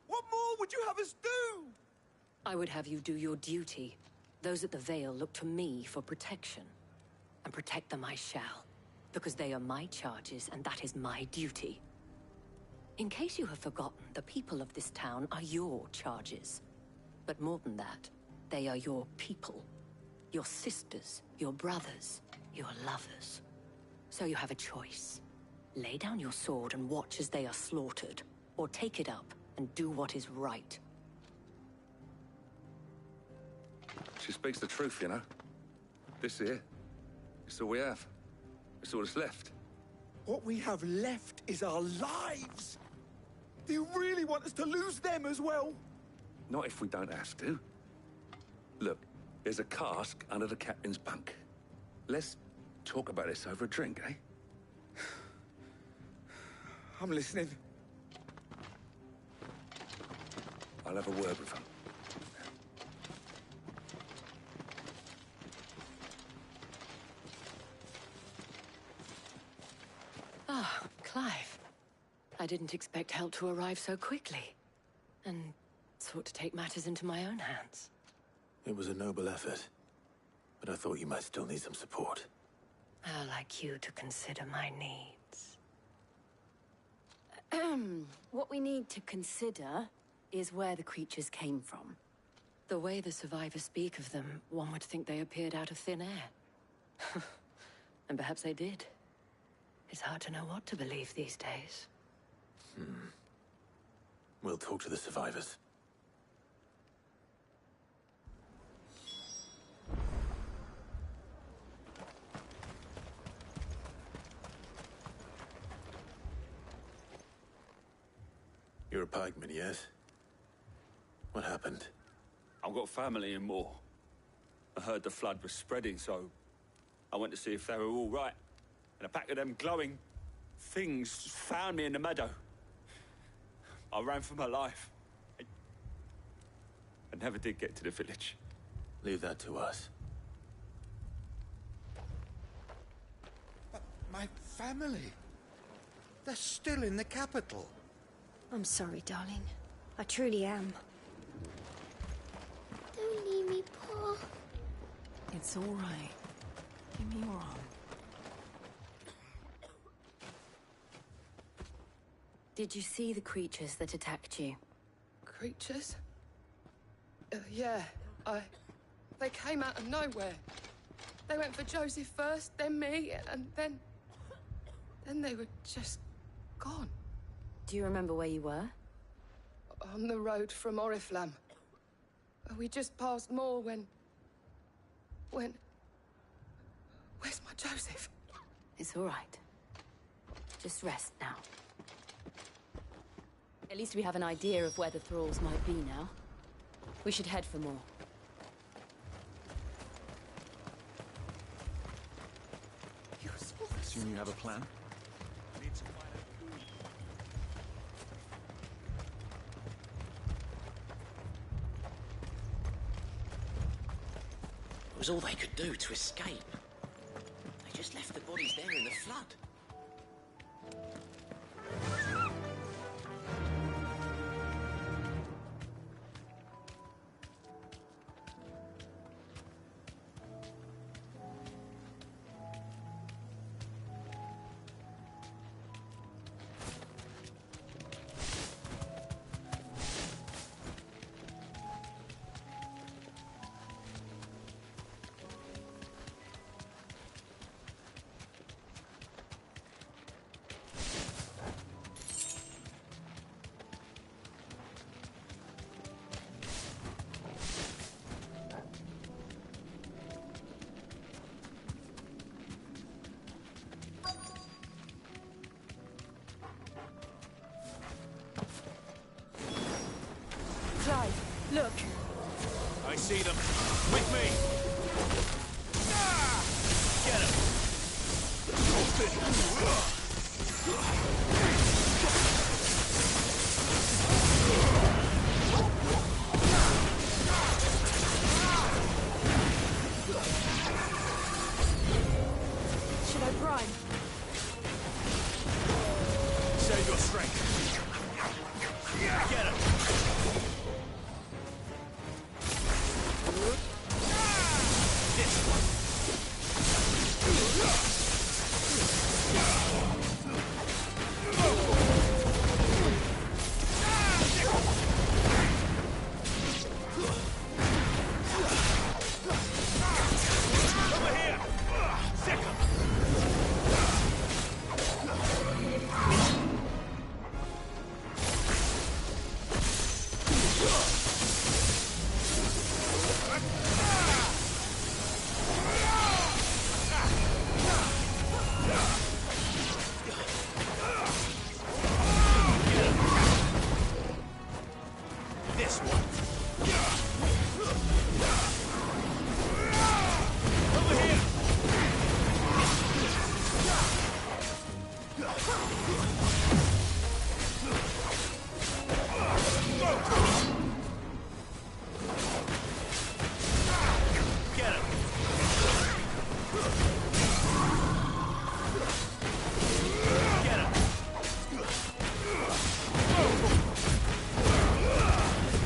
What more would you have us do?
I would have you do your duty. Those at the Vale look to me for protection. And protect them I shall. Because they are my charges, and that is my duty. In case you have forgotten, the people of this town are your charges. But more than that, they are your people. Your sisters, your brothers, your lovers. So you have a choice. Lay down your sword and watch as they are slaughtered, or take it up and do what is right.
She speaks the truth, you know. This here, it's all we have. It's all that's left.
What we have left is our lives! Do you really want us to lose them as well?
Not if we don't have to. Look, there's a cask under the captain's bunk. Let's talk about this over a drink, eh?
I'm listening.
I'll have a word with him.
Ah, Clive. I didn't expect help to arrive so quickly. And sought to take matters into my own hands.
It was a noble effort. But I thought you might still need some support.
I'd like you to consider my needs. What we need to consider is where the creatures came from. The way the survivors speak of them, one would think they appeared out of thin air. And perhaps they did. It's hard to know what to believe these days.
We'll talk to the survivors. You're a pikeman, yes? What happened?
I've got family in Moor. I heard the flood was spreading, so I went to see if they were all right. And a pack of them glowing things found me in the meadow. I ran for my life. I never did get to the village.
Leave that to us.
But my family... they're still in the capital.
I'm sorry, darling. I truly am. Don't leave me, Pa.
It's all right. Give me your arm. Did you see the creatures that attacked you?
Creatures? Yeah, they came out of nowhere. They went for Joseph first, then me, and then they were just gone.
Do you remember where you were?
On the road from Oriflamme. We just passed Moor when... Where's my Joseph?
It's all right. Just rest now. At least we have an idea of where the thralls might be now. We should head for more.
Assume you have a plan?
It was all they could do to escape. They just left the bodies there in the flood.
Look!
I see them. With me! Ah! Get him!
Should I prime?
Save your strength. Get him!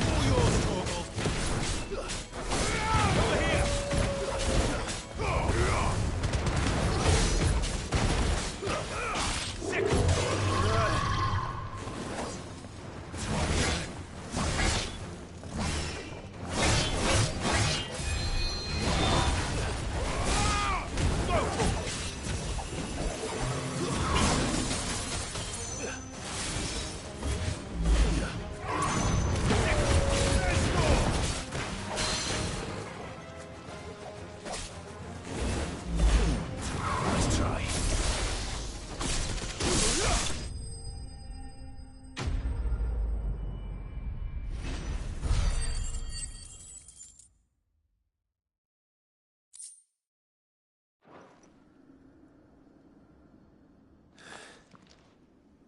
All yours!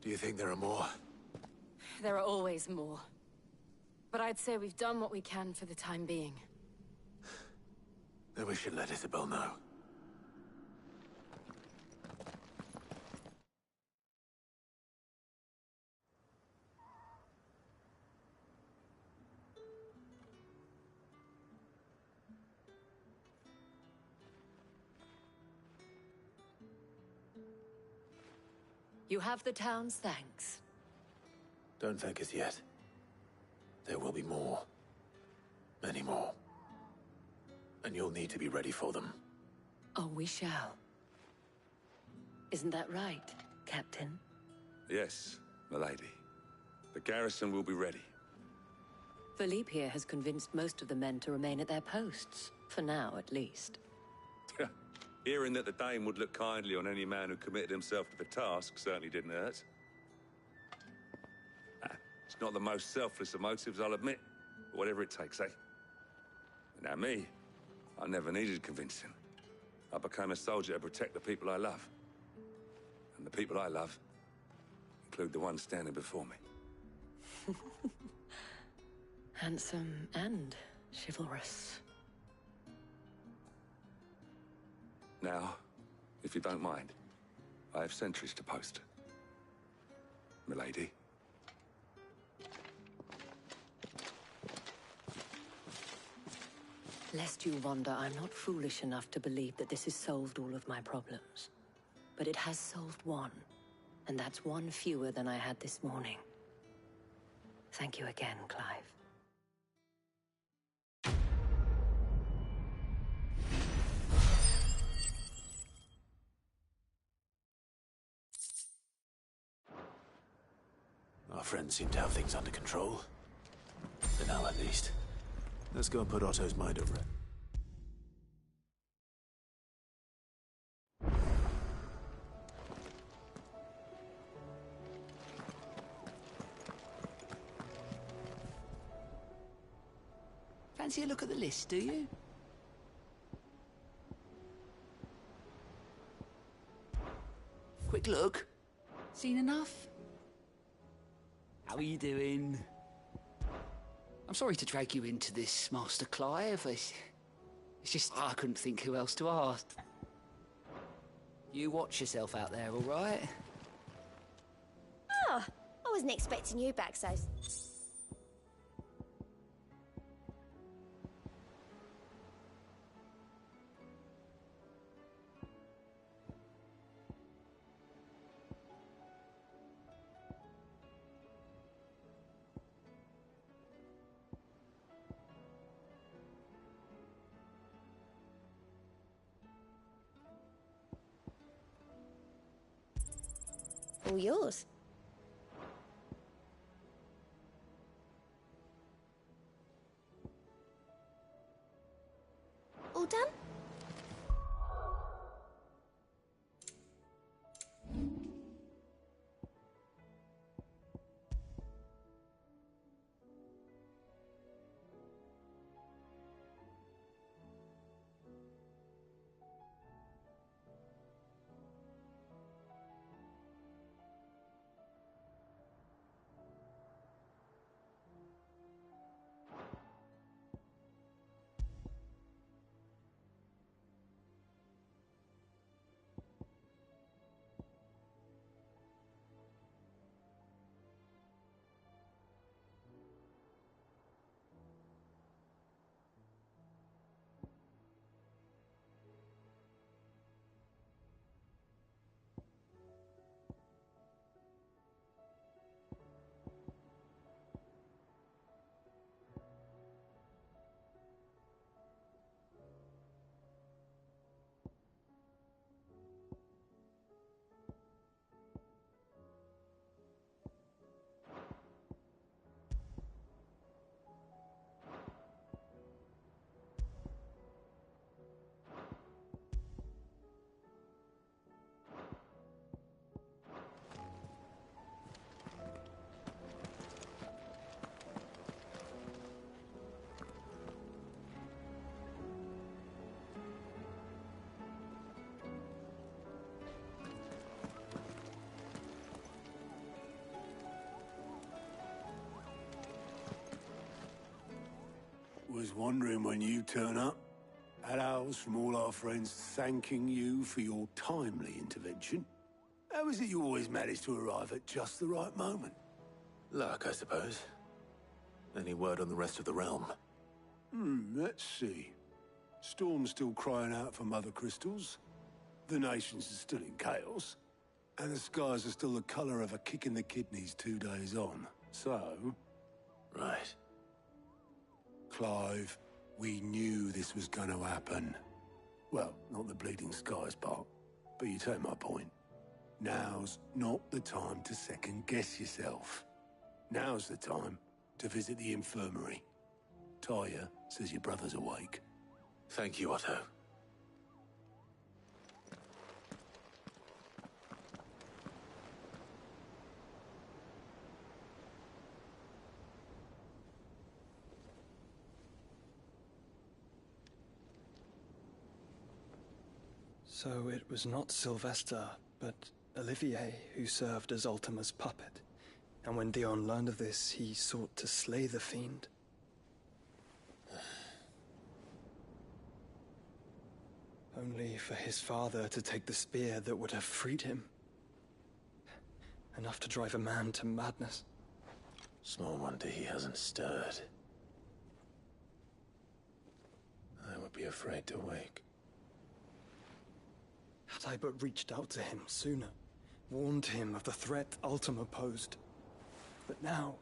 Do you think there are more?
There are always more. But I'd say we've done what we can for the time being.
Then we should let Isabel know.
You have the town's thanks.
Don't thank us yet. There will be more. Many more. And you'll need to be ready for them.
Oh, we shall. Isn't that right, Captain?
Yes, milady. The garrison will be ready.
Philippe here has convinced most of the men to remain at their posts. For now, at least.
Hearing that the Dane would look kindly on any man who committed himself to the task certainly didn't hurt. It's not the most selfless of motives, I'll admit. But whatever it takes, eh? Now me, I never needed convincing. I became a soldier to protect the people I love. And the people I love include the ones standing before me.
Handsome and chivalrous.
Now, if you don't mind, I have sentries to post. Milady.
Lest you wonder, I'm not foolish enough to believe that this has solved all of my problems. But it has solved one, and that's one fewer than I had this morning. Thank you again, Clive.
Our friends seem to have things under control. For now, at least. Let's go and put Otto's mind at rest.
Fancy a look at the list, do you? Quick look. Seen enough? How are you doing? I'm sorry to drag you into this, Master Clive. It's just I couldn't think who else to ask. You watch yourself out there, all right?
Oh, I wasn't expecting you back so... All yours. All done?
was wondering when you turn up. Had owls from all our friends thanking you for your timely intervention. How is it you always manage to arrive at just the right moment?
Luck, I suppose. Any word on the rest of the realm?
Let's see. Storm's still crying out for Mother Crystals. The nations are still in chaos. And the skies are still the color of a kick in the kidneys 2 days on. So...
Right.
Clive, we knew this was going to happen. Well, not the bleeding skies part, but you take my point. Now's not the time to second-guess yourself. Now's the time to visit the infirmary. Taya says your brother's awake.
Thank you, Otto.
So it was not Sylvester, but Olivier who served as Ultima's puppet. And when Dion learned of this, he sought to slay the fiend. Only for his father to take the spear that would have freed him. Enough to drive a man to madness.
Small wonder he hasn't stirred. I would be afraid to wake.
Had I but reached out to him sooner, warned him of the threat Ultima posed. But now,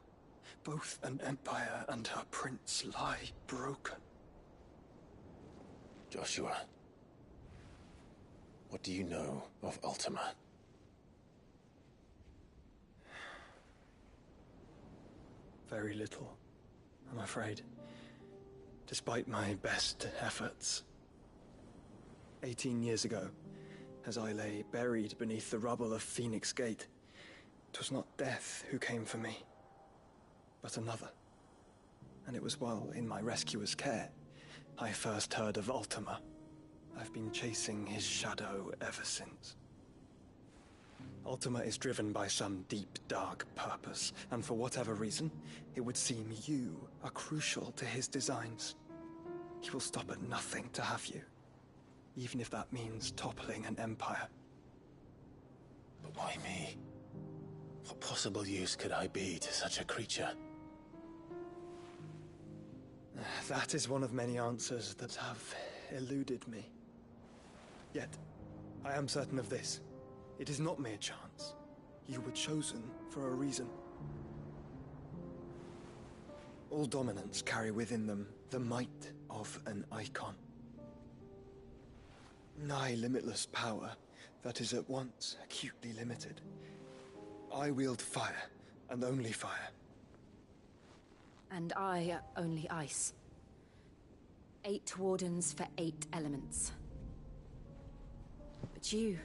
both an empire and her prince lie broken.
Joshua, what do you know of Ultima?
Very little, I'm afraid. Despite my best efforts. 18 years ago, as I lay buried beneath the rubble of Phoenix Gate, 'twas not death who came for me, but another. And it was while in my rescuer's care, I first heard of Ultima. I've been chasing his shadow ever since. Ultima is driven by some deep, dark purpose, and for whatever reason, it would seem you are crucial to his designs. He will stop at nothing to have you, even if that means toppling an empire.
But why me? What possible use could I be to such a creature?
That is one of many answers that have eluded me. Yet, I am certain of this. It is not mere chance. You were chosen for a reason. All dominants carry within them the might of an icon. Nigh limitless power that is at once acutely limited. I wield fire, and only fire.
And I only ice. 8 wardens for 8 elements. But you,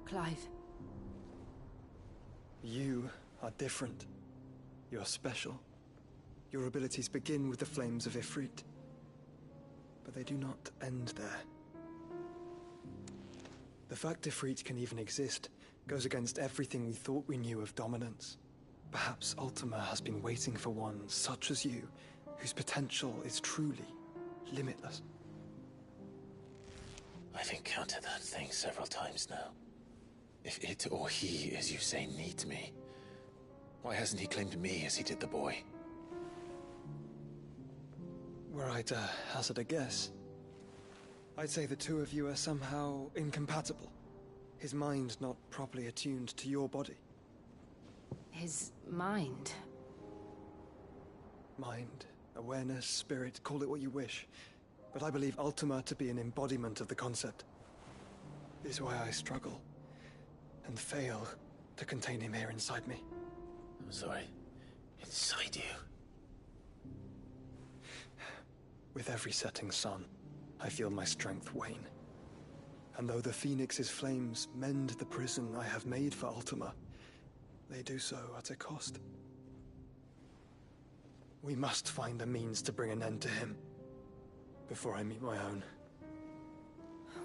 Clive.
You are different. You're special. Your abilities begin with the flames of Ifrit. But they do not end there. The fact Ifrit can even exist goes against everything we thought we knew of dominance. Perhaps Ultima has been waiting for one such as you, whose potential is truly limitless.
I've encountered that thing several times now. If it or he, as you say, needs me, why hasn't he claimed me as he did the boy?
Were I to hazard a guess, I'd say the two of you are somehow incompatible. His mind not properly attuned to your body.
His mind?
Mind, awareness, spirit, call it what you wish. But I believe Ultima to be an embodiment of the concept. This is why I struggle and fail to contain him here inside me.
I'm sorry. Inside you?
With every setting sun, I feel my strength wane. And though the Phoenix's flames mend the prison I have made for Ultima, they do so at a cost. We must find a means to bring an end to him before I meet my own.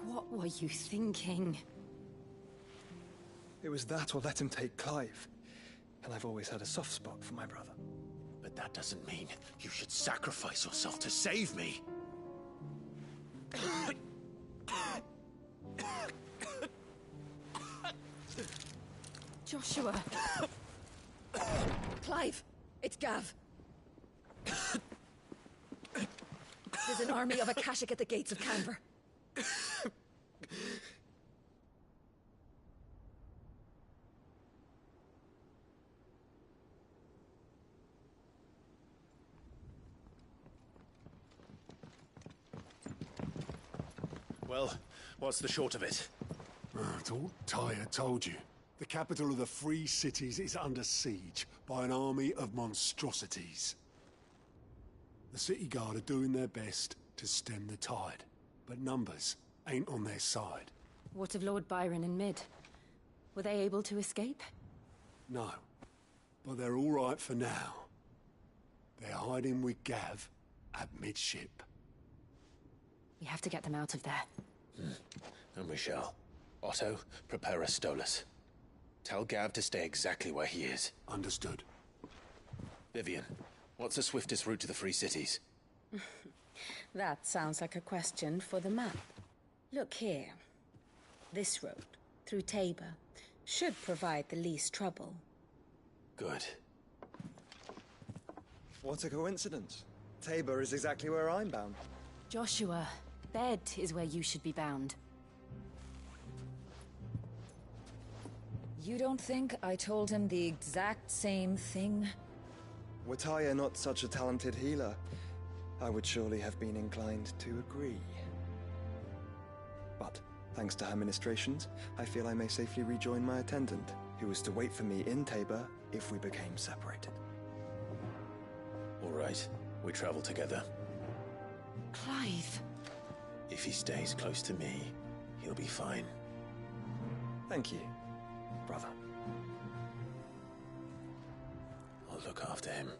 What were you thinking?
It was that or let him take Clive. And I've always had a soft spot for my brother.
But that doesn't mean you should sacrifice yourself to save me.
Joshua. Clive, it's Gav. There's an army of Akashic at the gates of Canver.
Well, what's the short of it?
It's all Tyr told you. The capital of the Free Cities is under siege by an army of monstrosities. The city guard are doing their best to stem the tide, but numbers ain't on their side.
What of Lord Byron and Mid? Were they able to escape?
No, but they're all right for now. They're hiding with Gav at midship.
We have to get them out of there.
And we shall. Otto, prepare a Stolas. Tell Gav to stay exactly where he is.
Understood.
Vivian, what's the swiftest route to the Free Cities?
That sounds like a question for the map. Look here. This road, through Tabor, should provide the least trouble.
Good.
What a coincidence. Tabor is exactly where I'm bound.
Joshua, Bed is where you should be bound.
You don't think I told him the exact same thing?
Were Tyr not such a talented healer, I would surely have been inclined to agree. But, thanks to her ministrations, I feel I may safely rejoin my attendant, who was to wait for me in Tabor if we became separated.
All right, we travel together.
Clive.
If he stays close to me, he'll be fine.
Thank you, brother.
I'll look after him.